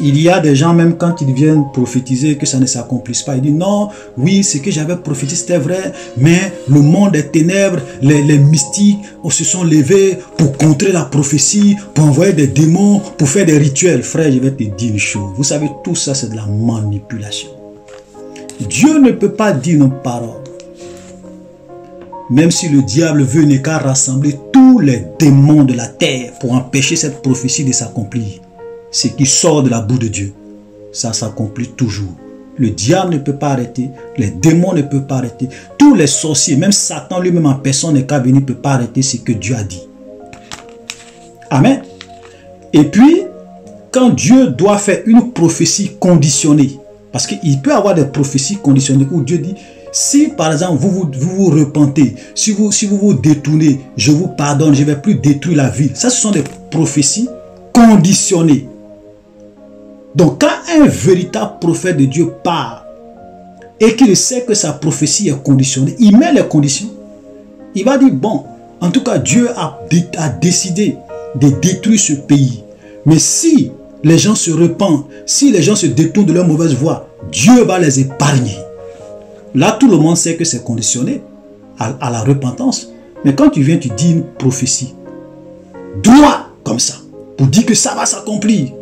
Il y a des gens, même quand ils viennent prophétiser, que ça ne s'accomplisse pas. Ils disent non, oui, ce que j'avais prophétisé c'était vrai, mais le monde des ténèbres, les mystiques se sont levés pour contrer la prophétie, pour envoyer des démons, pour faire des rituels. Frère, je vais te dire une chose. Vous savez, tout ça, c'est de la manipulation. Dieu ne peut pas dire nos paroles. Même si le diable veut n'est qu'à rassembler tous les démons de la terre pour empêcher cette prophétie de s'accomplir. Ce qui sort de la bouche de Dieu, ça s'accomplit toujours. Le diable ne peut pas arrêter, les démons ne peuvent pas arrêter, tous les sorciers, même Satan lui-même en personne n'est qu'à venir, ne peut pas arrêter ce que Dieu a dit. Amen. Et puis, quand Dieu doit faire une prophétie conditionnée, parce qu'il peut y avoir des prophéties conditionnées où Dieu dit, si par exemple vous vous repentez, si vous vous détournez, je vous pardonne, je ne vais plus détruire la ville. Ça, ce sont des prophéties conditionnées. Donc quand un véritable prophète de Dieu parle et qu'il sait que sa prophétie est conditionnée, il met les conditions. Il va dire, bon, en tout cas Dieu a décidé de détruire ce pays. Mais si les gens se repentent, si les gens se détournent de leur mauvaise voie, Dieu va les épargner. Là, tout le monde sait que c'est conditionné à la repentance. Mais quand tu viens, tu dis une prophétie, droit comme ça, pour dire que ça va s'accomplir.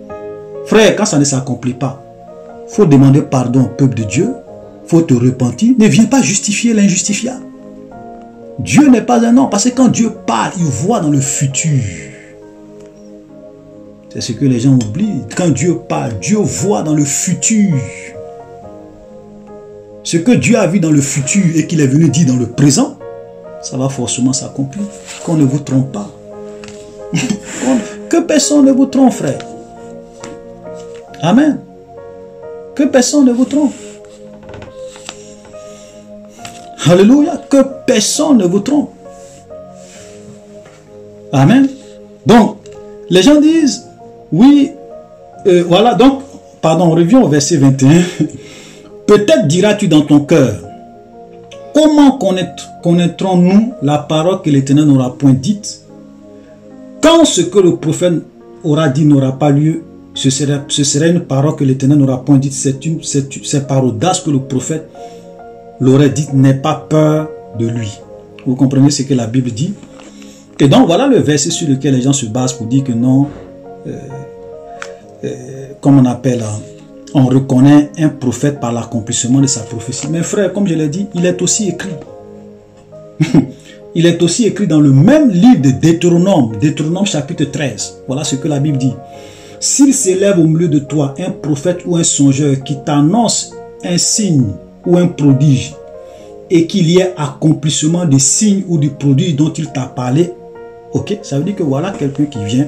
Frère, quand ça ne s'accomplit pas, il faut demander pardon au peuple de Dieu, il faut te repentir. Ne viens pas justifier l'injustifiable. Dieu n'est pas un homme, parce que quand Dieu parle, il voit dans le futur. C'est ce que les gens oublient. Quand Dieu parle, Dieu voit dans le futur. Ce que Dieu a vu dans le futur et qu'il est venu dire dans le présent, ça va forcément s'accomplir. Qu'on ne vous trompe pas. Que personne ne vous trompe, frère. Amen. Que personne ne vous trompe. Alléluia. Que personne ne vous trompe. Amen. Donc, les gens disent, oui, voilà, donc, pardon, on revient au verset 21. Peut-être diras-tu dans ton cœur, comment connaîtrons-nous la parole que l'Éternel n'aura point dite? Quand ce que le prophète aura dit n'aura pas lieu, ce serait une parole que l'Éternel n'aura point dite. C'est par audace que le prophète l'aurait dite, n'aie pas peur de lui. Vous comprenez ce que la Bible dit? Et donc voilà le verset sur lequel les gens se basent pour dire que non, comme on appelle, on reconnaît un prophète par l'accomplissement de sa prophétie. Mais frère, comme je l'ai dit, il est aussi écrit. Il est aussi écrit dans le même livre de Deutéronome, Deutéronome chapitre 13. Voilà ce que la Bible dit. S'il s'élève au milieu de toi un prophète ou un songeur qui t'annonce un signe ou un prodige, et qu'il y ait accomplissement des signes ou du prodige dont il t'a parlé, ok, ça veut dire que voilà quelqu'un qui vient,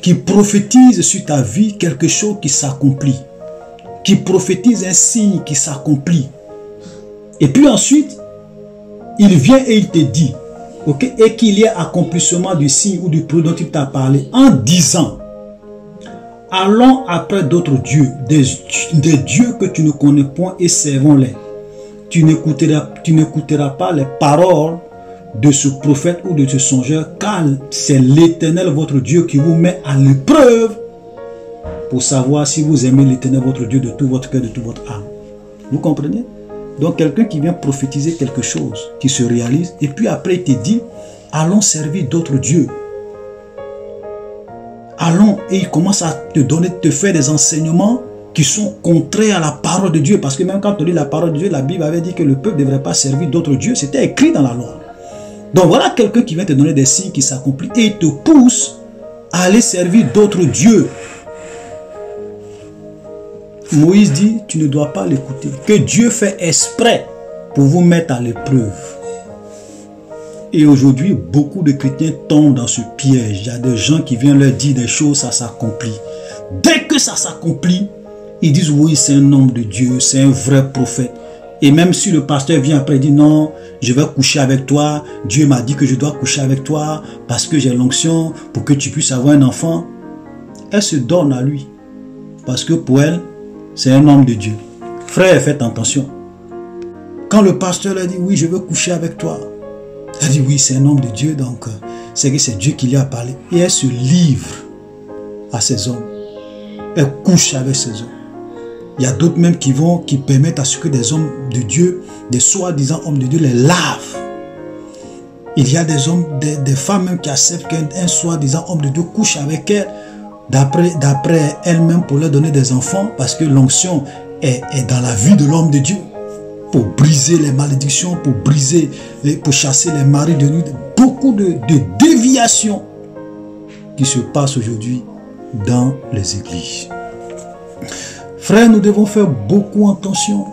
qui prophétise sur ta vie quelque chose qui s'accomplit, qui prophétise un signe qui s'accomplit. Et puis ensuite, il vient et il te dit, ok, et qu'il y ait accomplissement du signe ou du produit dont il t'a parlé, en disant, allons après d'autres dieux, des dieux que tu ne connais point et servons-les. Tu n'écouteras pas les paroles de ce prophète ou de ce songeur, car c'est l'Éternel votre Dieu qui vous met à l'épreuve pour savoir si vous aimez l'Éternel votre Dieu de tout votre cœur, de toute votre âme. Vous comprenez? Donc quelqu'un qui vient prophétiser quelque chose qui se réalise, et puis après il te dit, allons servir d'autres dieux. Allons, et il commence à te faire des enseignements qui sont contraires à la parole de Dieu. Parce que même quand on lit la parole de Dieu, la Bible avait dit que le peuple ne devrait pas servir d'autres dieux. C'était écrit dans la loi. Donc voilà quelqu'un qui vient te donner des signes qui s'accomplissent et il te pousse à aller servir d'autres dieux. Moïse dit, tu ne dois pas l'écouter. Que Dieu fait exprès pour vous mettre à l'épreuve. Et aujourd'hui, beaucoup de chrétiens tombent dans ce piège. Il y a des gens qui viennent leur dire des choses, ça s'accomplit. Dès que ça s'accomplit, ils disent oui, c'est un homme de Dieu, c'est un vrai prophète. Et même si le pasteur vient après et dit non, je vais coucher avec toi, Dieu m'a dit que je dois coucher avec toi parce que j'ai l'onction pour que tu puisses avoir un enfant, elle se donne à lui. Parce que pour elle, c'est un homme de Dieu. Frère, faites attention. Quand le pasteur lui a dit oui, je veux coucher avec toi, elle dit oui, c'est un homme de Dieu, donc c'est que c'est Dieu qui lui a parlé. Et elle se livre à ces hommes. Elle couche avec ces hommes. Il y a d'autres même qui permettent à ce que des hommes de Dieu, des soi-disant hommes de Dieu, les lavent. Il y a des hommes, des femmes même qui acceptent qu'un soi-disant homme de Dieu couche avec elles, d'après elles-mêmes pour leur donner des enfants, parce que l'onction est dans la vie de l'homme de Dieu. Pour briser les malédictions, pour chasser les maris de nuit. Beaucoup de déviations qui se passent aujourd'hui dans les églises. Frères, nous devons faire beaucoup attention.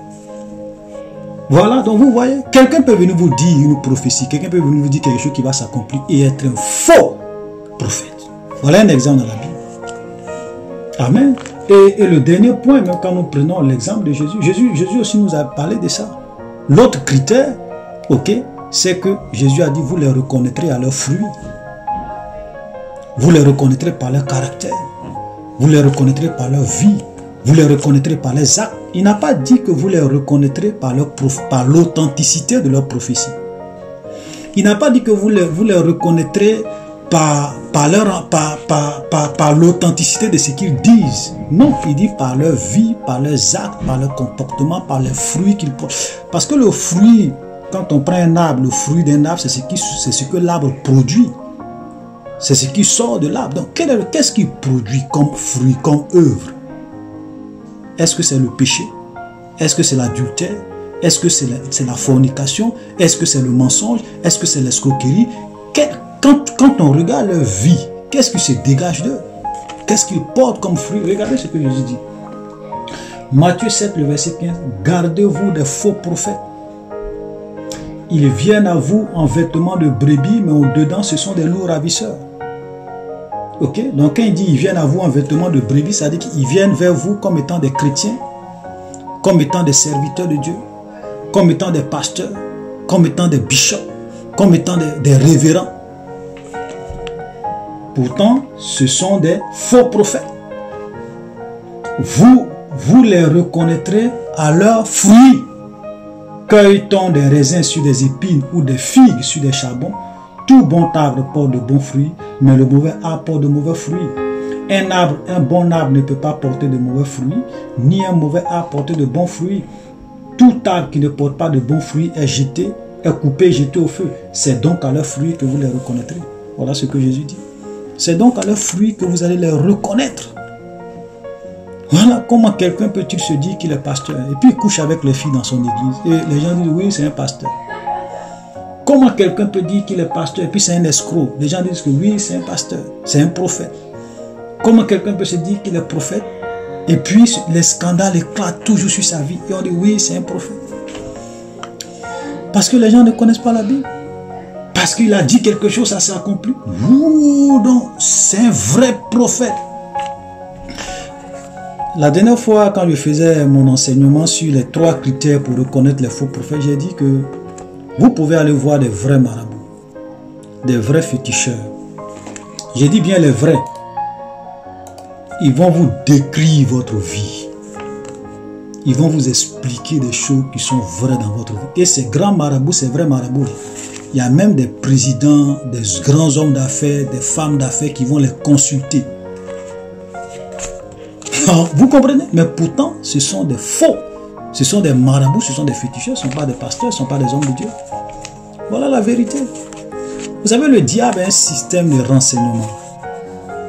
Voilà, donc vous voyez, quelqu'un peut venir vous dire une prophétie, quelqu'un peut venir vous dire quelque chose qui va s'accomplir et être un faux prophète. Voilà un exemple dans la Bible. Amen. Et le dernier point, même quand nous prenons l'exemple de Jésus, Jésus aussi nous a parlé de ça. L'autre critère, ok, c'est que Jésus a dit, vous les reconnaîtrez à leurs fruits. Vous les reconnaîtrez par leur caractère. Vous les reconnaîtrez par leur vie. Vous les reconnaîtrez par les actes. Il n'a pas dit que vous les reconnaîtrez par l'authenticité de leur prophétie. Il n'a pas dit que vous les reconnaîtrez par l'authenticité de ce qu'ils disent. Non, il dit par leur vie, par leurs actes, par leur comportement, par les fruits qu'ils portent. Parce que le fruit, quand on prend un arbre, le fruit d'un arbre, c'est ce que l'arbre produit. C'est ce qui sort de l'arbre. Donc, qu'est-ce qu'il produit comme fruit, comme œuvre? Est-ce que c'est le péché? Est-ce que c'est l'adultère? Est-ce que c'est la fornication? Est-ce que c'est le mensonge? Est-ce que c'est l'escroquerie? Quand on regarde leur vie, qu'est-ce qui se dégage d'eux? Qu'est-ce qu'ils portent comme fruit? Regardez ce que Jésus dit. Matthieu 7, le verset 15. Gardez-vous des faux prophètes. Ils viennent à vous en vêtements de brebis, mais au-dedans, ce sont des loups ravisseurs. Ok? Donc, quand il dit ils viennent à vous en vêtements de brebis, ça veut dire qu'ils viennent vers vous comme étant des chrétiens, comme étant des serviteurs de Dieu, comme étant des pasteurs, comme étant des bishops, comme étant des révérends. Pourtant, ce sont des faux prophètes. Vous les reconnaîtrez à leurs fruits. Cueille-t-on des raisins sur des épines ou des figues sur des charbons? Tout bon arbre porte de bons fruits, mais le mauvais arbre porte de mauvais fruits. Un bon arbre ne peut pas porter de mauvais fruits, ni un mauvais arbre porter de bons fruits. Tout arbre qui ne porte pas de bons fruits est coupé et jeté au feu. C'est donc à leurs fruits que vous les reconnaîtrez. Voilà ce que Jésus dit. C'est donc à leurs fruits que vous allez les reconnaître. Voilà comment quelqu'un peut-il se dire qu'il est pasteur et puis il couche avec les filles dans son église. Et les gens disent oui, c'est un pasteur. Comment quelqu'un peut dire qu'il est pasteur et puis c'est un escroc? Les gens disent que oui, c'est un pasteur, c'est un prophète. Comment quelqu'un peut se dire qu'il est prophète et puis les scandales éclatent toujours sur sa vie et on dit oui, c'est un prophète? Parce que les gens ne connaissent pas la Bible. Parce qu'il a dit quelque chose, ça s'est accompli. Ouh, donc c'est un vrai prophète. La dernière fois, quand je faisais mon enseignement sur les 3 critères pour reconnaître les faux prophètes, j'ai dit que vous pouvez aller voir des vrais marabouts, des vrais féticheurs. J'ai dit bien les vrais. Ils vont vous décrire votre vie. Ils vont vous expliquer des choses qui sont vraies dans votre vie. Et ces grands marabouts, ces vrais marabouts, il y a même des présidents, des grands hommes d'affaires, des femmes d'affaires qui vont les consulter. Vous comprenez? Mais pourtant, ce sont des faux. Ce sont des marabouts, ce sont des féticheurs, ce ne sont pas des pasteurs, ce ne sont pas des hommes de Dieu. Voilà la vérité. Vous savez, le diable a un système de renseignement.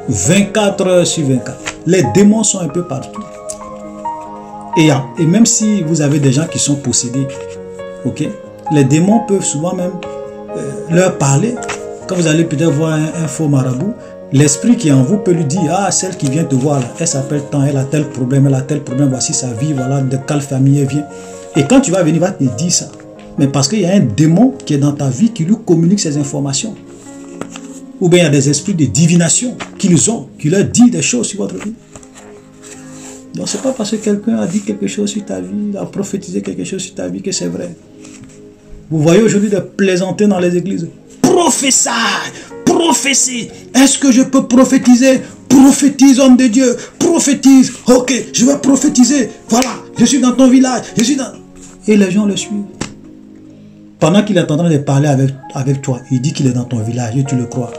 24 heures sur 24. Les démons sont un peu partout. Et même si vous avez des gens qui sont possédés, ok, les démons peuvent souvent même leur parler. Quand vous allez peut-être voir un faux marabout, l'esprit qui est en vous peut lui dire, ah, celle qui vient te voir là, elle s'appelle tant, elle a tel problème, voici sa vie, voilà, de quelle famille elle vient. Et quand tu vas venir, il va te dire ça. Mais parce qu'il y a un démon qui est dans ta vie qui lui communique ces informations. Ou bien il y a des esprits de divination qu'ils ont, qui leur disent des choses sur votre vie. Donc c'est pas parce que quelqu'un a dit quelque chose sur ta vie, il a prophétisé quelque chose sur ta vie que c'est vrai. Vous voyez aujourd'hui des plaisantins dans les églises. Prophétie, prophétie. Est-ce que je peux prophétiser? Prophétise, homme de Dieu. Prophétise. Ok, je vais prophétiser. Voilà, je suis dans ton village. Et les gens le suivent. Pendant qu'il est en train de parler avec toi, il dit qu'il est dans ton village et tu le crois.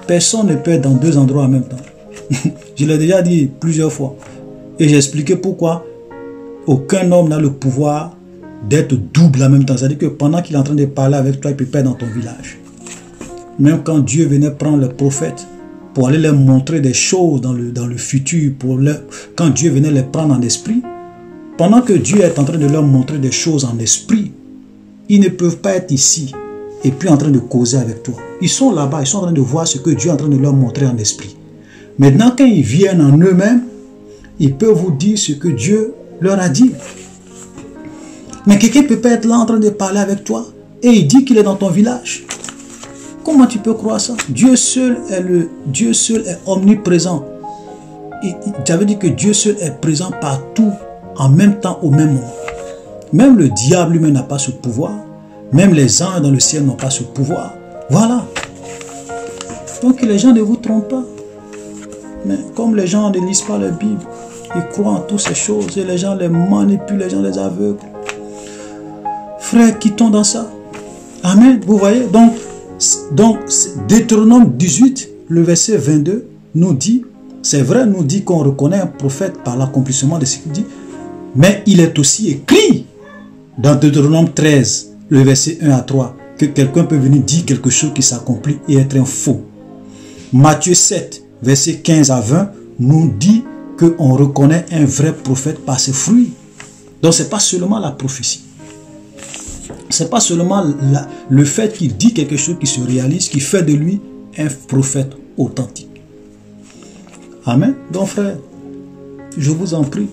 Personne ne peut être dans 2 endroits en même temps. Je l'ai déjà dit plusieurs fois. Et j'ai expliqué pourquoi aucun homme n'a le pouvoir d'être double en même temps. C'est-à-dire que pendant qu'il est en train de parler avec toi, il peut pas être dans ton village. Même quand Dieu venait prendre les prophètes pour aller leur montrer des choses dans le futur, quand Dieu venait les prendre en esprit, Pendant que Dieu est en train de leur montrer des choses en esprit, ils ne peuvent pas être ici et puis en train de causer avec toi. Ils sont là-bas, ils sont en train de voir ce que Dieu est en train de leur montrer en esprit. Maintenant, quand ils viennent en eux-mêmes, ils peuvent vous dire ce que Dieu leur a dit. Mais quelqu'un peut pas être là en train de parler avec toi et il dit qu'il est dans ton village. Comment tu peux croire ça? Dieu seul est omniprésent. Ça veut dire que Dieu seul est présent partout en même temps, au même moment. Même le diable lui-même n'a pas ce pouvoir. Même les anges dans le ciel n'ont pas ce pouvoir. Voilà. Donc les gens ne vous trompent pas. Mais comme les gens ne lisent pas la Bible, ils croient en toutes ces choses et les gens les manipulent, les gens les aveuglent. Frère, quittons dans ça. Amen. Vous voyez? Donc Deutéronome 18, le verset 22, nous dit, c'est vrai, nous dit qu'on reconnaît un prophète par l'accomplissement de ce qu'il dit, mais il est aussi écrit dans Deutéronome 13, le verset 1 à 3, que quelqu'un peut venir dire quelque chose qui s'accomplit et être un faux. Matthieu 7, verset 15 à 20, nous dit qu'on reconnaît un vrai prophète par ses fruits. Donc ce n'est pas seulement la prophétie. Ce n'est pas seulement le fait qu'il dit quelque chose qui se réalise, qui fait de lui un prophète authentique. Amen. Donc frère, je vous en prie.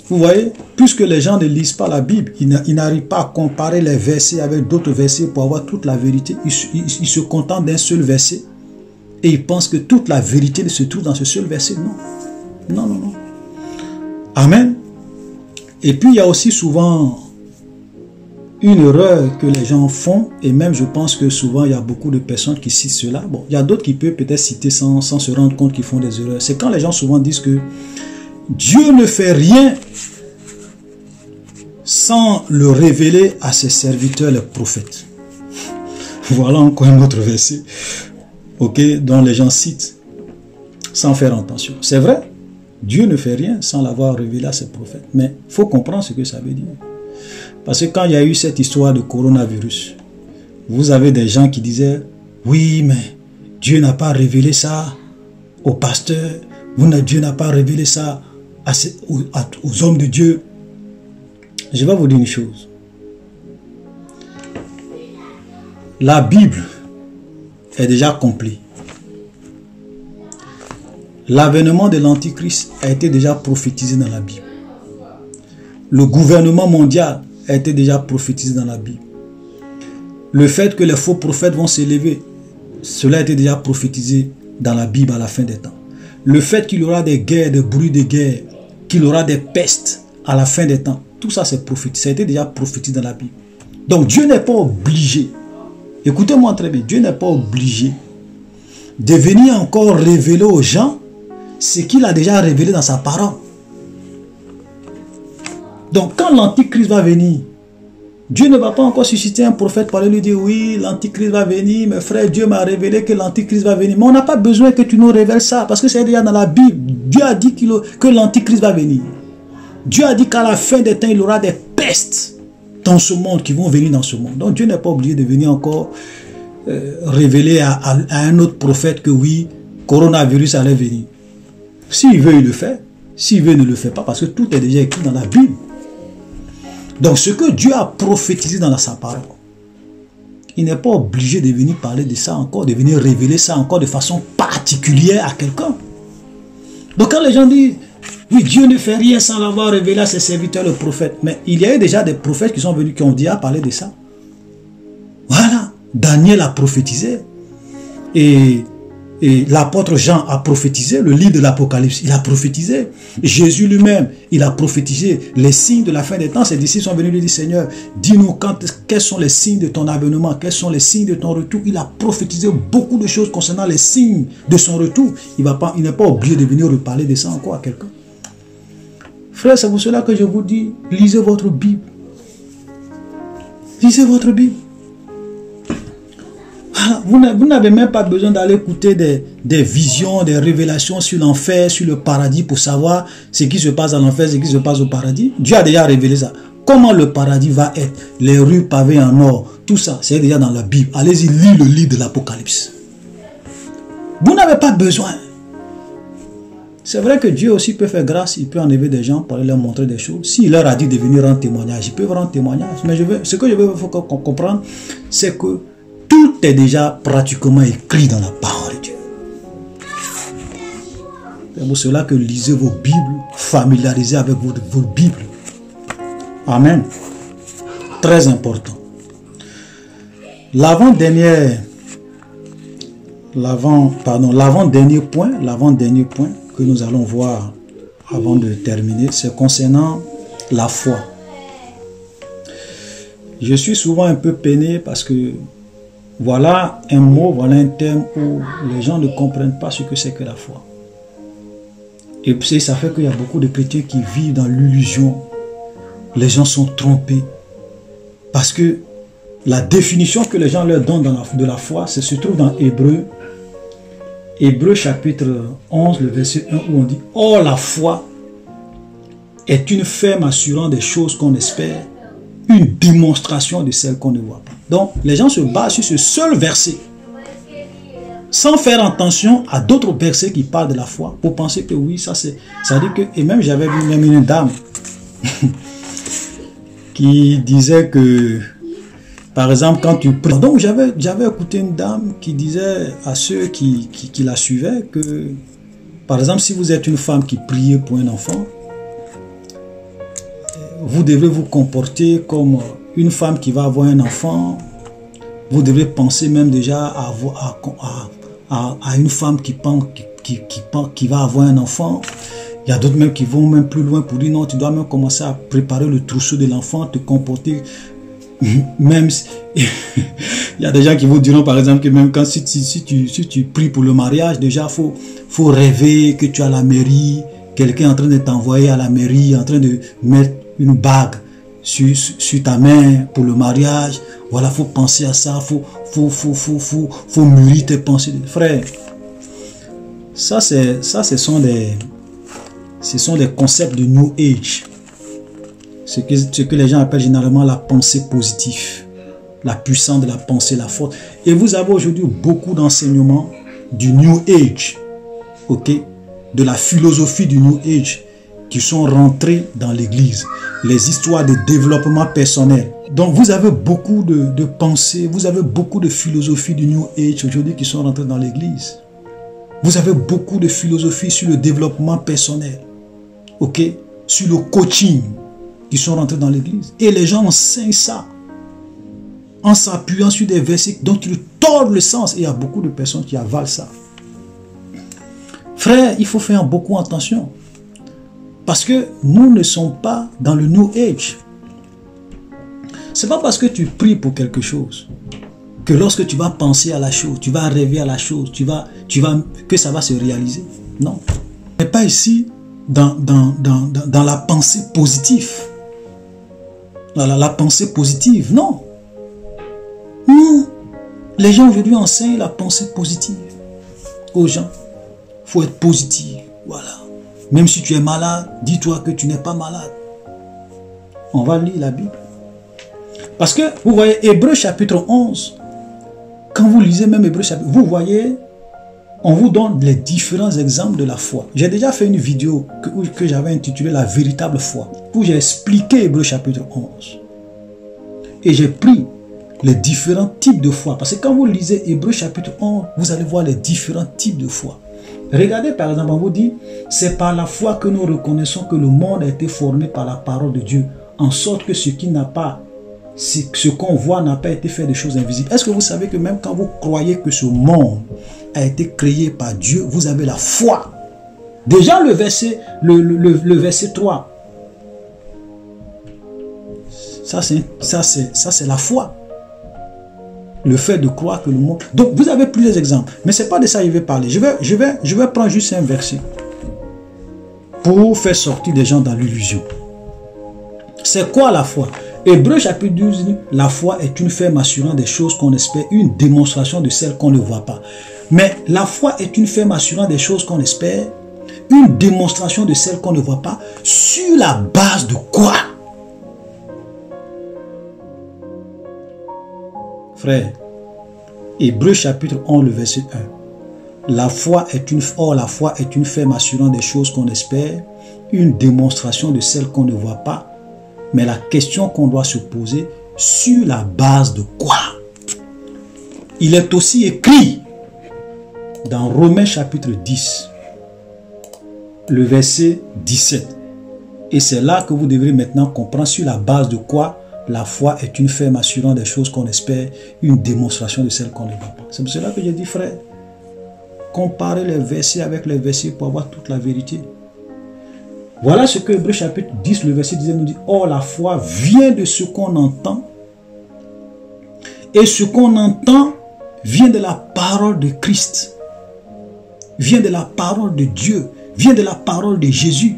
Vous voyez, puisque les gens ne lisent pas la Bible, ils n'arrivent pas à comparer les versets avec d'autres versets pour avoir toute la vérité. Ils se contentent d'un seul verset et ils pensent que toute la vérité se trouve dans ce seul verset. Non. Non, non, non. Amen. Et puis il y a aussi souvent une erreur que les gens font, et même je pense que souvent il y a beaucoup de personnes qui citent cela. Bon, il y a d'autres qui peuvent peut-être citer sans se rendre compte qu'ils font des erreurs. C'est quand les gens souvent disent que Dieu ne fait rien sans le révéler à ses serviteurs les prophètes. Voilà encore un autre verset, dont les gens citent sans faire attention. C'est vrai, Dieu ne fait rien sans l'avoir révélé à ses prophètes. Mais il faut comprendre ce que ça veut dire. Parce que quand il y a eu cette histoire de coronavirus, vous avez des gens qui disaient, oui, mais Dieu n'a pas révélé ça aux pasteurs, Dieu n'a pas révélé ça aux hommes de Dieu. Je vais vous dire une chose. La Bible est déjà accomplie. L'avènement de l'Antichrist a été déjà prophétisé dans la Bible. Le gouvernement mondial a été déjà prophétisé dans la Bible. Le fait que les faux prophètes vont s'élever, cela a été déjà prophétisé dans la Bible à la fin des temps. Le fait qu'il y aura des guerres, des bruits de guerre, qu'il y aura des pestes à la fin des temps, tout ça c'est prophétisé, ça a été déjà prophétisé dans la Bible. Donc Dieu n'est pas obligé, écoutez-moi très bien, Dieu n'est pas obligé de venir encore révéler aux gens ce qu'il a déjà révélé dans sa parole. Donc quand l'Antichrist va venir, Dieu ne va pas encore susciter un prophète pour lui dire oui, l'Antichrist va venir, mes frères, Dieu m'a révélé que l'Antichrist va venir. Mais on n'a pas besoin que tu nous révèles ça, parce que c'est déjà dans la Bible. Dieu a dit que l'Antichrist va venir. Dieu a dit qu'à la fin des temps, il y aura des pestes dans ce monde, qui vont venir dans ce monde. Donc Dieu n'est pas obligé de venir encore révéler à un autre prophète que oui, coronavirus allait venir. S'il veut, il le fait. S'il veut, il ne le fait pas, parce que tout est déjà écrit dans la Bible. Donc ce que Dieu a prophétisé dans sa parole, il n'est pas obligé de venir parler de ça encore, de venir révéler ça encore de façon particulière à quelqu'un. Donc quand les gens disent, oui, Dieu ne fait rien sans l'avoir révélé à ses serviteurs, le prophète. Mais il y a eu déjà des prophètes qui sont venus, qui ont déjà parlé de ça. Voilà, Daniel a prophétisé. Et l'apôtre Jean a prophétisé, le livre de l'Apocalypse, il a prophétisé. Jésus lui-même, il a prophétisé les signes de la fin des temps. Ses disciples sont venus lui dire, Seigneur, dis-nous quels sont les signes de ton avènement, quels sont les signes de ton retour. Il a prophétisé beaucoup de choses concernant les signes de son retour. Il n'est pas obligé de venir reparler de ça encore à quelqu'un. Frère, c'est pour cela que je vous dis, lisez votre Bible. Lisez votre Bible. Vous n'avez même pas besoin d'aller écouter des visions, des révélations sur l'enfer, sur le paradis pour savoir ce qui se passe dans l'enfer, ce qui se passe au paradis. Dieu a déjà révélé ça. Comment le paradis va être, les rues pavées en or, tout ça, c'est déjà dans la Bible. Allez-y, lisez le livre de l'Apocalypse. Vous n'avez pas besoin. C'est vrai que Dieu aussi peut faire grâce, il peut enlever des gens pour aller leur montrer des choses. S'il leur a dit de venir rendre témoignage, ils peuvent rendre témoignage. Mais ce que je veux comprendre, c'est que tout est déjà pratiquement écrit dans la parole de Dieu. C'est pour cela que lisez vos Bibles, familiarisez avec vos Bibles. Amen. Très important. L'avant-dernier point que nous allons voir avant de terminer, c'est concernant la foi. Je suis souvent un peu peiné parce que voilà un mot, voilà un terme où les gens ne comprennent pas ce que c'est que la foi. Et puis ça fait qu'il y a beaucoup de chrétiens qui vivent dans l'illusion. Les gens sont trompés parce que la définition que les gens leur donnent de la foi, ça se trouve dans Hébreux chapitre 11, le verset 1, où on dit « Or la foi est une ferme assurance des choses qu'on espère, une démonstration de celles qu'on ne voit pas. » Donc, les gens se basent sur ce seul verset, sans faire attention à d'autres versets qui parlent de la foi, pour penser que oui, ça c'est... Ça dit que... Et même j'avais vu même une dame qui disait que... Par exemple, quand tu pries... Donc, j'avais écouté une dame qui disait à ceux qui la suivaient que, par exemple, si vous êtes une femme qui priez pour un enfant, vous devez vous comporter comme une femme qui va avoir un enfant. Vous devez penser même déjà à une femme qui va avoir un enfant. Il y a d'autres même qui vont même plus loin pour dire non, tu dois même commencer à préparer le trousseau de l'enfant, te comporter... Même il y a des gens qui vous diront par exemple que même quand si tu pries pour le mariage, déjà faut rêver que tu as la mairie, quelqu'un en train de t'envoyer à la mairie, en train de mettre une bague sur ta main pour le mariage. Voilà, faut penser à ça, faut mûrir tes pensées. Frère, ce sont des concepts de New Age. Ce que les gens appellent généralement la pensée positive, la puissance de la pensée, la force. Et vous avez aujourd'hui beaucoup d'enseignements du New Age, ok, de la philosophie du New Age qui sont rentrés dans l'église. Les histoires de développement personnel. Donc vous avez beaucoup de pensées, vous avez beaucoup de philosophie du New Age aujourd'hui qui sont rentrées dans l'église. Vous avez beaucoup de philosophie sur le développement personnel, ok, sur le coaching, qui sont rentrés dans l'église. Et les gens enseignent ça en s'appuyant sur des versets dont ils tordent le sens. Et il y a beaucoup de personnes qui avalent ça. Frère, il faut faire beaucoup attention. Parce que nous ne sommes pas dans le New Age. Ce n'est pas parce que tu pries pour quelque chose que lorsque tu vas penser à la chose, tu vas rêver à la chose, que ça va se réaliser. Non. On n'est pas ici dans la pensée positive. La pensée positive, non. Non. Les gens aujourd'hui enseignent la pensée positive aux gens. Il faut être positif. Voilà. Même si tu es malade, dis-toi que tu n'es pas malade. On va lire la Bible. Parce que, vous voyez, Hébreux chapitre 11, quand vous lisez même Hébreux chapitre, vous voyez, on vous donne les différents exemples de la foi. J'ai déjà fait une vidéo que j'avais intitulée La véritable foi, où j'ai expliqué Hébreux chapitre 11. Et j'ai pris les différents types de foi. Parce que quand vous lisez Hébreux chapitre 11, vous allez voir les différents types de foi. Regardez par exemple, on vous dit, c'est par la foi que nous reconnaissons que le monde a été formé par la parole de Dieu, en sorte que ce qu'on voit n'a pas été fait de choses invisibles. Est-ce que vous savez que même quand vous croyez que ce monde a été créé par Dieu, vous avez la foi? Déjà le verset 3. Ça c'est la foi. Le fait de croire que le monde... Donc vous avez plusieurs exemples. Mais ce n'est pas de ça que je vais parler. Je vais prendre juste un verset pour faire sortir des gens dans l'illusion. C'est quoi la foi? Hébreux chapitre 12, la foi est une ferme assurance des choses qu'on espère, une démonstration de celles qu'on ne voit pas. Mais la foi est une ferme assurance des choses qu'on espère, une démonstration de celles qu'on ne voit pas, sur la base de quoi? Frère, Hébreux chapitre 11, le verset 1. la foi est une ferme assurance des choses qu'on espère, une démonstration de celles qu'on ne voit pas. Mais la question qu'on doit se poser, sur la base de quoi? Il est aussi écrit dans Romains chapitre 10, le verset 17. Et c'est là que vous devrez maintenant comprendre sur la base de quoi la foi est une ferme assurance des choses qu'on espère, une démonstration de celles qu'on ne voit pas. C'est pour cela que j'ai dit, frère, comparez les versets avec les versets pour avoir toute la vérité. Voilà ce que Hébreux chapitre 10, le verset 10 nous dit. Or, la foi vient de ce qu'on entend. Et ce qu'on entend vient de la parole de Christ. Vient de la parole de Dieu. Vient de la parole de Jésus.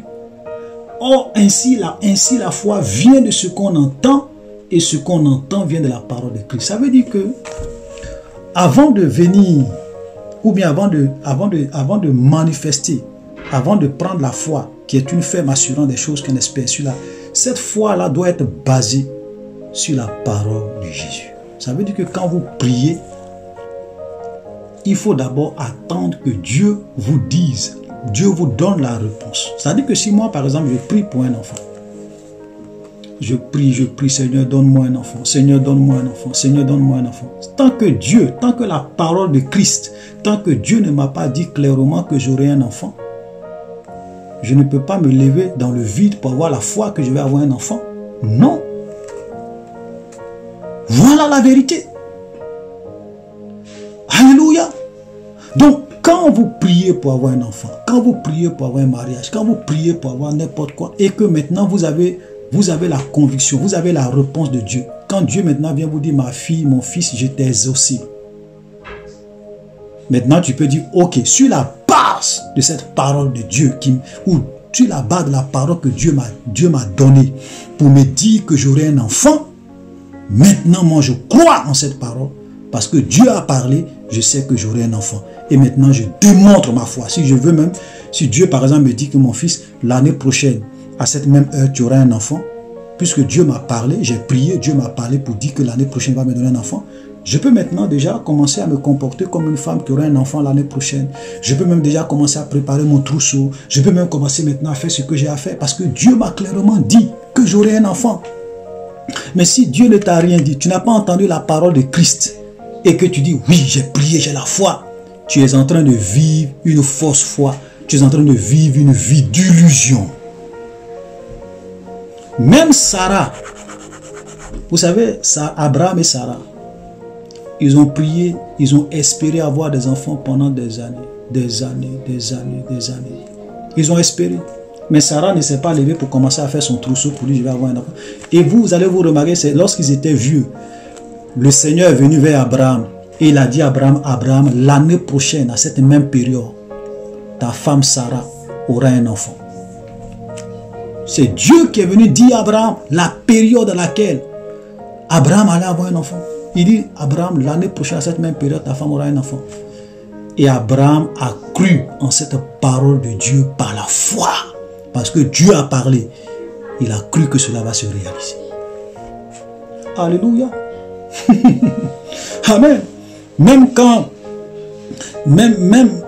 Or, ainsi la foi vient de ce qu'on entend. Et ce qu'on entend vient de la parole de Christ. Ça veut dire que, avant de venir, ou bien avant de manifester, avant de prendre la foi, qui est une ferme assurance des choses qu'on espère, cette foi-là doit être basée sur la parole de Jésus. Ça veut dire que quand vous priez, il faut d'abord attendre que Dieu vous dise, Dieu vous donne la réponse. C'est-à-dire que si moi, par exemple, je prie pour un enfant, je prie, Seigneur, donne-moi un enfant, Seigneur, donne-moi un enfant, Seigneur, donne-moi un enfant. Tant que la parole de Christ, tant que Dieu ne m'a pas dit clairement que j'aurai un enfant, je ne peux pas me lever dans le vide pour avoir la foi que je vais avoir un enfant. Non. Voilà la vérité. Alléluia. Donc, quand vous priez pour avoir un enfant, quand vous priez pour avoir un mariage, quand vous priez pour avoir n'importe quoi, et que maintenant vous avez la conviction, vous avez la réponse de Dieu. Quand Dieu maintenant vient vous dire, ma fille, mon fils, je t'ai exaucé. Maintenant, tu peux dire, ok, sur la base de cette parole de Dieu, ou sur la base de la parole que Dieu m'a donnée pour me dire que j'aurai un enfant, maintenant, moi, je crois en cette parole, parce que Dieu a parlé, je sais que j'aurai un enfant. Et maintenant, je démontre ma foi. Si je veux même, si Dieu, par exemple, me dit que mon fils, l'année prochaine, à cette même heure, tu auras un enfant, puisque Dieu m'a parlé, j'ai prié, Dieu m'a parlé pour dire que l'année prochaine, il va me donner un enfant, je peux maintenant déjà commencer à me comporter comme une femme qui aura un enfant l'année prochaine. Je peux même déjà commencer à préparer mon trousseau. Je peux même commencer maintenant à faire ce que j'ai à faire, parce que Dieu m'a clairement dit que j'aurai un enfant. Mais si Dieu ne t'a rien dit, tu n'as pas entendu la parole de Christ, et que tu dis, oui, j'ai prié, j'ai la foi, tu es en train de vivre une fausse foi. Tu es en train de vivre une vie d'illusion. Même Sarah, vous savez, Abraham et Sarah, ils ont prié, ils ont espéré avoir des enfants pendant des années. Ils ont espéré. Mais Sarah ne s'est pas levée pour commencer à faire son trousseau pour lui, je vais avoir un enfant. Et vous allez vous remarquer, c'est lorsqu'ils étaient vieux, le Seigneur est venu vers Abraham et il a dit à Abraham, l'année prochaine, à cette même période, ta femme Sarah aura un enfant. C'est Dieu qui est venu dire à Abraham la période à laquelle Abraham allait avoir un enfant. Il dit, Abraham, l'année prochaine, à cette même période, ta femme aura un enfant. Et Abraham a cru en cette parole de Dieu par la foi. Parce que Dieu a parlé. Il a cru que cela va se réaliser. Alléluia. Amen.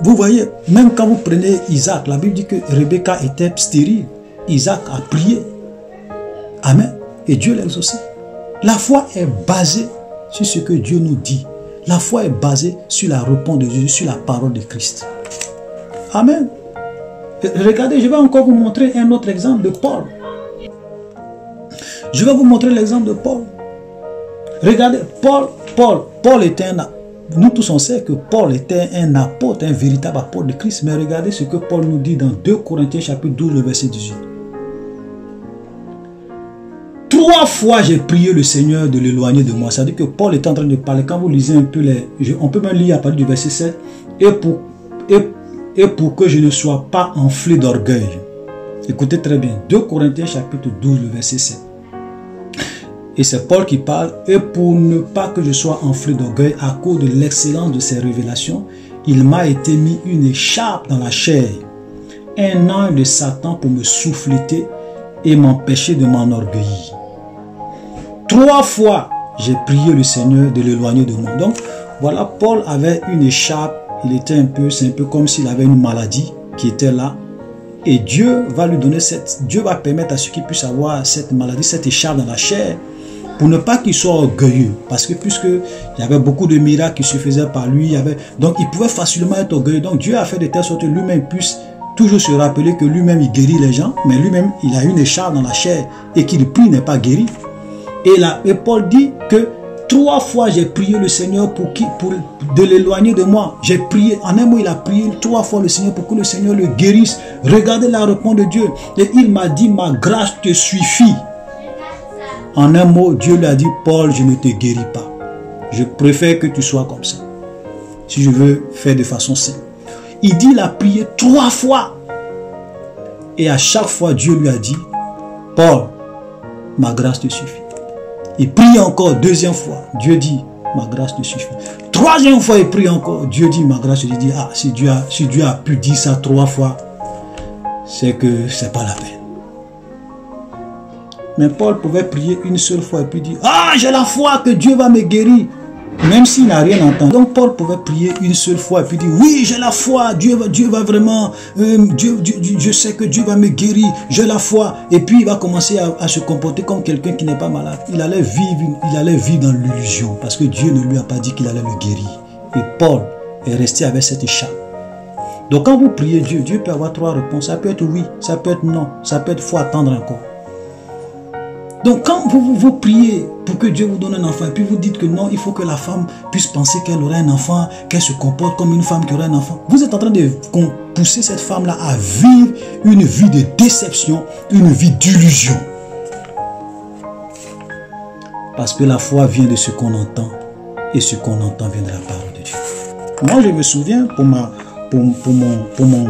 Vous voyez, même quand vous prenez Isaac, la Bible dit que Rebecca était stérile. Isaac a prié. Amen. Et Dieu l'a exaucé. La foi est basée sur ce que Dieu nous dit. La foi est basée sur la réponse de Jésus, sur la parole de Christ. Amen. Regardez, je vais encore vous montrer un autre exemple de Paul. Je vais vous montrer l'exemple de Paul. Regardez, Paul était nous tous on sait que Paul était un apôtre, un véritable apôtre de Christ. Mais regardez ce que Paul nous dit dans 2 Corinthiens chapitre 12, le verset 18. 3 fois j'ai prié le Seigneur de l'éloigner de moi. C'est-à-dire que Paul est en train de parler. Quand vous lisez un peu on peut même lire à partir du verset 7. Et pour que je ne sois pas enflé d'orgueil. Écoutez très bien. 2 Corinthiens chapitre 12, le verset 7. Et c'est Paul qui parle. Et pour ne pas que je sois enflé d'orgueil à cause de l'excellence de ses révélations, il m'a été mis une écharpe dans la chair, un ange de Satan pour me souffleter et m'empêcher de m'enorgueillir. 3 fois, j'ai prié le Seigneur de l'éloigner de moi. Donc, voilà, Paul avait une écharpe. il était c'est un peu comme s'il avait une maladie qui était là. Et Dieu va lui donner Dieu va permettre à ceux qui puissent avoir cette maladie, cette écharpe dans la chair, pour ne pas qu'il soit orgueilleux. Parce que puisque il y avait beaucoup de miracles qui se faisaient par lui, donc il pouvait facilement être orgueilleux. Donc Dieu a fait de telle sorte que lui-même puisse toujours se rappeler que lui-même il guérit les gens, mais lui-même il a une écharpe dans la chair et qu'il prie n'est pas guéri. Et Paul dit que 3 fois j'ai prié le Seigneur pour de l'éloigner de moi. J'ai prié, en un mot il a prié 3 fois le Seigneur pour que le Seigneur le guérisse. Regardez la réponse de Dieu. Et il m'a dit, ma grâce te suffit. En un mot, Dieu lui a dit, Paul, je ne te guéris pas. Je préfère que tu sois comme ça. Si je veux faire de façon simple. Il dit, il a prié 3 fois. Et à chaque fois, Dieu lui a dit, Paul, ma grâce te suffit. Il prie encore 2e fois. Dieu dit, ma grâce te suffit. 3e fois, il prie encore. Dieu dit, ma grâce te suffit. Ah, si Dieu a pu dire ça 3 fois, c'est que c'est pas la peine. Mais Paul pouvait prier une seule fois et puis dire, ah, j'ai la foi que Dieu va me guérir. Même s'il n'a rien entendu. Donc Paul pouvait prier une seule fois et puis dire, oui, j'ai la foi, Dieu va vraiment, je sais que Dieu va me guérir, j'ai la foi. Et puis il va commencer à se comporter comme quelqu'un qui n'est pas malade. Il allait vivre dans l'illusion parce que Dieu ne lui a pas dit qu'il allait le guérir. Et Paul est resté avec cette écharpe. Donc quand vous priez Dieu, Dieu peut avoir 3 réponses. Ça peut être oui, ça peut être non, ça peut être faut attendre encore. Donc quand vous priez pour que Dieu vous donne un enfant et puis vous dites que non, il faut que la femme puisse penser qu'elle aurait un enfant, qu'elle se comporte comme une femme qui aurait un enfant, vous êtes en train de pousser cette femme-là à vivre une vie de déception, une vie d'illusion. Parce que la foi vient de ce qu'on entend et ce qu'on entend vient de la parole de Dieu. Moi je me souviens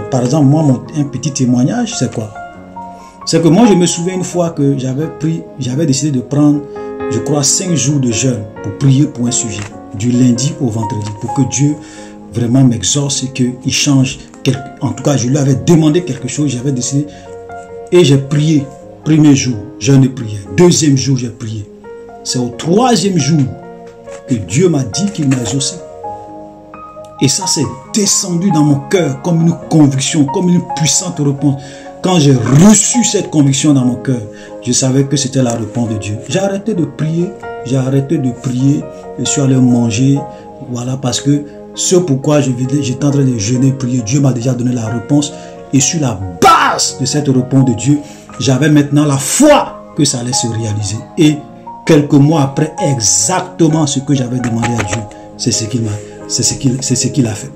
par exemple, moi, un petit témoignage, c'est quoi? C'est que moi, je me souviens une fois que j'avais décidé de prendre, je crois, 5 jours de jeûne pour prier pour un sujet, du lundi au vendredi, pour que Dieu vraiment m'exauce et qu'il change. En tout cas, je lui avais demandé quelque chose, j'avais décidé, et j'ai prié. 1er jour, jeûne et prière. 2e jour, j'ai prié. C'est au 3e jour que Dieu m'a dit qu'il m'a exaucé. Et ça s'est descendu dans mon cœur comme une conviction, comme une puissante réponse. Quand j'ai reçu cette conviction dans mon cœur, je savais que c'était la réponse de Dieu. J'ai arrêté de prier, je suis allé manger, voilà, parce que ce pourquoi j'étais en train de jeûner, prier, Dieu m'a déjà donné la réponse. Et sur la base de cette réponse de Dieu, j'avais maintenant la foi que ça allait se réaliser. Et quelques mois après, exactement ce que j'avais demandé à Dieu, c'est ce qu'il a fait.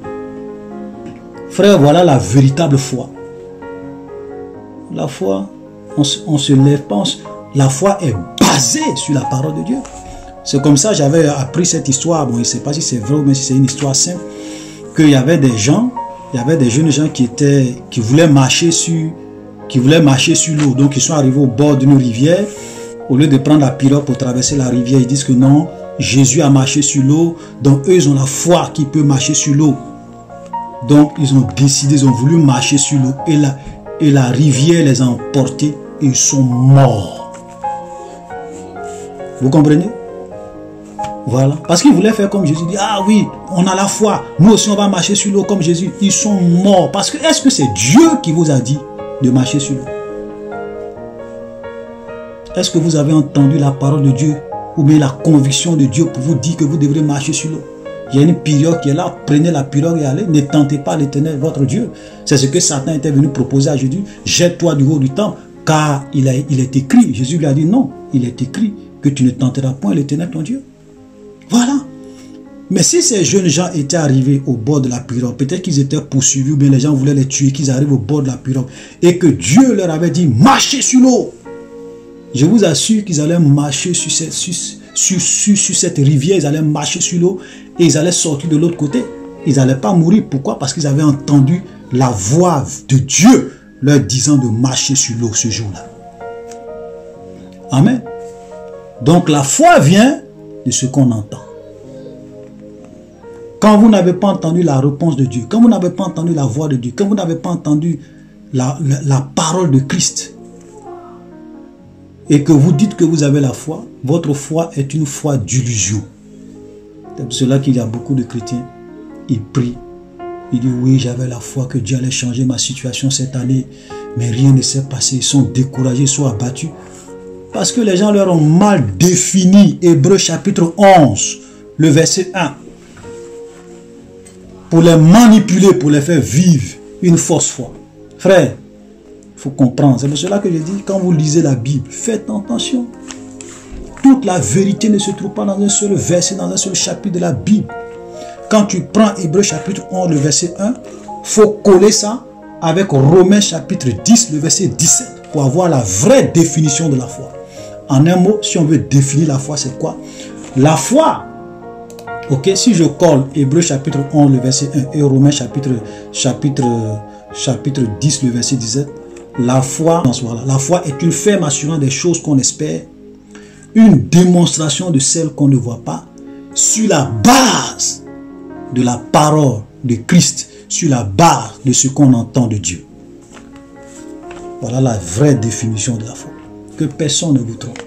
Frère, voilà la véritable foi. La foi, on se lève pas. La foi est basée sur la parole de Dieu. C'est comme ça j'avais appris cette histoire. Bon, je ne sais pas si c'est vrai ou même si c'est une histoire simple. Qu'il y avait des jeunes gens qui voulaient marcher sur l'eau. Donc ils sont arrivés au bord d'une rivière. Au lieu de prendre la pirogue pour traverser la rivière, ils disent que non, Jésus a marché sur l'eau. Donc eux, ils ont la foi qu'il peut marcher sur l'eau. Donc ils ont décidé, ils ont voulu marcher sur l'eau. Et la rivière les a emportés et ils sont morts. Vous comprenez? Voilà. Parce qu'ils voulaient faire comme Jésus. Dit, ah oui, on a la foi. Nous aussi, on va marcher sur l'eau comme Jésus. Ils sont morts. Parce que est-ce que c'est Dieu qui vous a dit de marcher sur l'eau? Est-ce que vous avez entendu la parole de Dieu ou bien la conviction de Dieu pour vous dire que vous devrez marcher sur l'eau? Il y a une pirogue qui est là, prenez la pirogue et allez, ne tentez pas l'Éternel, votre Dieu. C'est ce que Satan était venu proposer à Jésus. Jette-toi du haut du temple, car il est écrit. Jésus lui a dit non, il est écrit que tu ne tenteras point l'Éternel ton Dieu. Voilà. Mais si ces jeunes gens étaient arrivés au bord de la pirogue, peut-être qu'ils étaient poursuivis ou bien les gens voulaient les tuer, qu'ils arrivent au bord de la pirogue et que Dieu leur avait dit marchez sur l'eau. Je vous assure qu'ils allaient marcher sur cette rivière, ils allaient marcher sur l'eau et ils allaient sortir de l'autre côté. Ils n'allaient pas mourir. Pourquoi? Parce qu'ils avaient entendu la voix de Dieu leur disant de marcher sur l'eau ce jour-là. Amen. Donc la foi vient de ce qu'on entend. Quand vous n'avez pas entendu la réponse de Dieu, quand vous n'avez pas entendu la voix de Dieu, quand vous n'avez pas entendu la parole de Christ, et que vous dites que vous avez la foi, votre foi est une foi d'illusion. C'est pour cela qu'il y a beaucoup de chrétiens, ils prient, Il dit oui, j'avais la foi que Dieu allait changer ma situation cette année, mais rien ne s'est passé. Ils sont découragés, ils sont abattus. Parce que les gens leur ont mal défini Hébreux chapitre 11, le verset 1. Pour les manipuler, pour les faire vivre une fausse foi. Frère, il faut comprendre. C'est pour cela que je dis, quand vous lisez la Bible, faites attention. Toute la vérité ne se trouve pas dans un seul verset, dans un seul chapitre de la Bible. Quand tu prends Hébreux chapitre 11, le verset 1, il faut coller ça avec Romains chapitre 10, le verset 17, pour avoir la vraie définition de la foi. En un mot, si on veut définir la foi, c'est quoi? La foi, ok, si je colle Hébreux chapitre 11, le verset 1 et Romains chapitre 10, le verset 17, la foi est une ferme assurance des choses qu'on espère, une démonstration de celles qu'on ne voit pas, sur la base de la parole de Christ, sur la base de ce qu'on entend de Dieu. Voilà la vraie définition de la foi. Que personne ne vous trompe.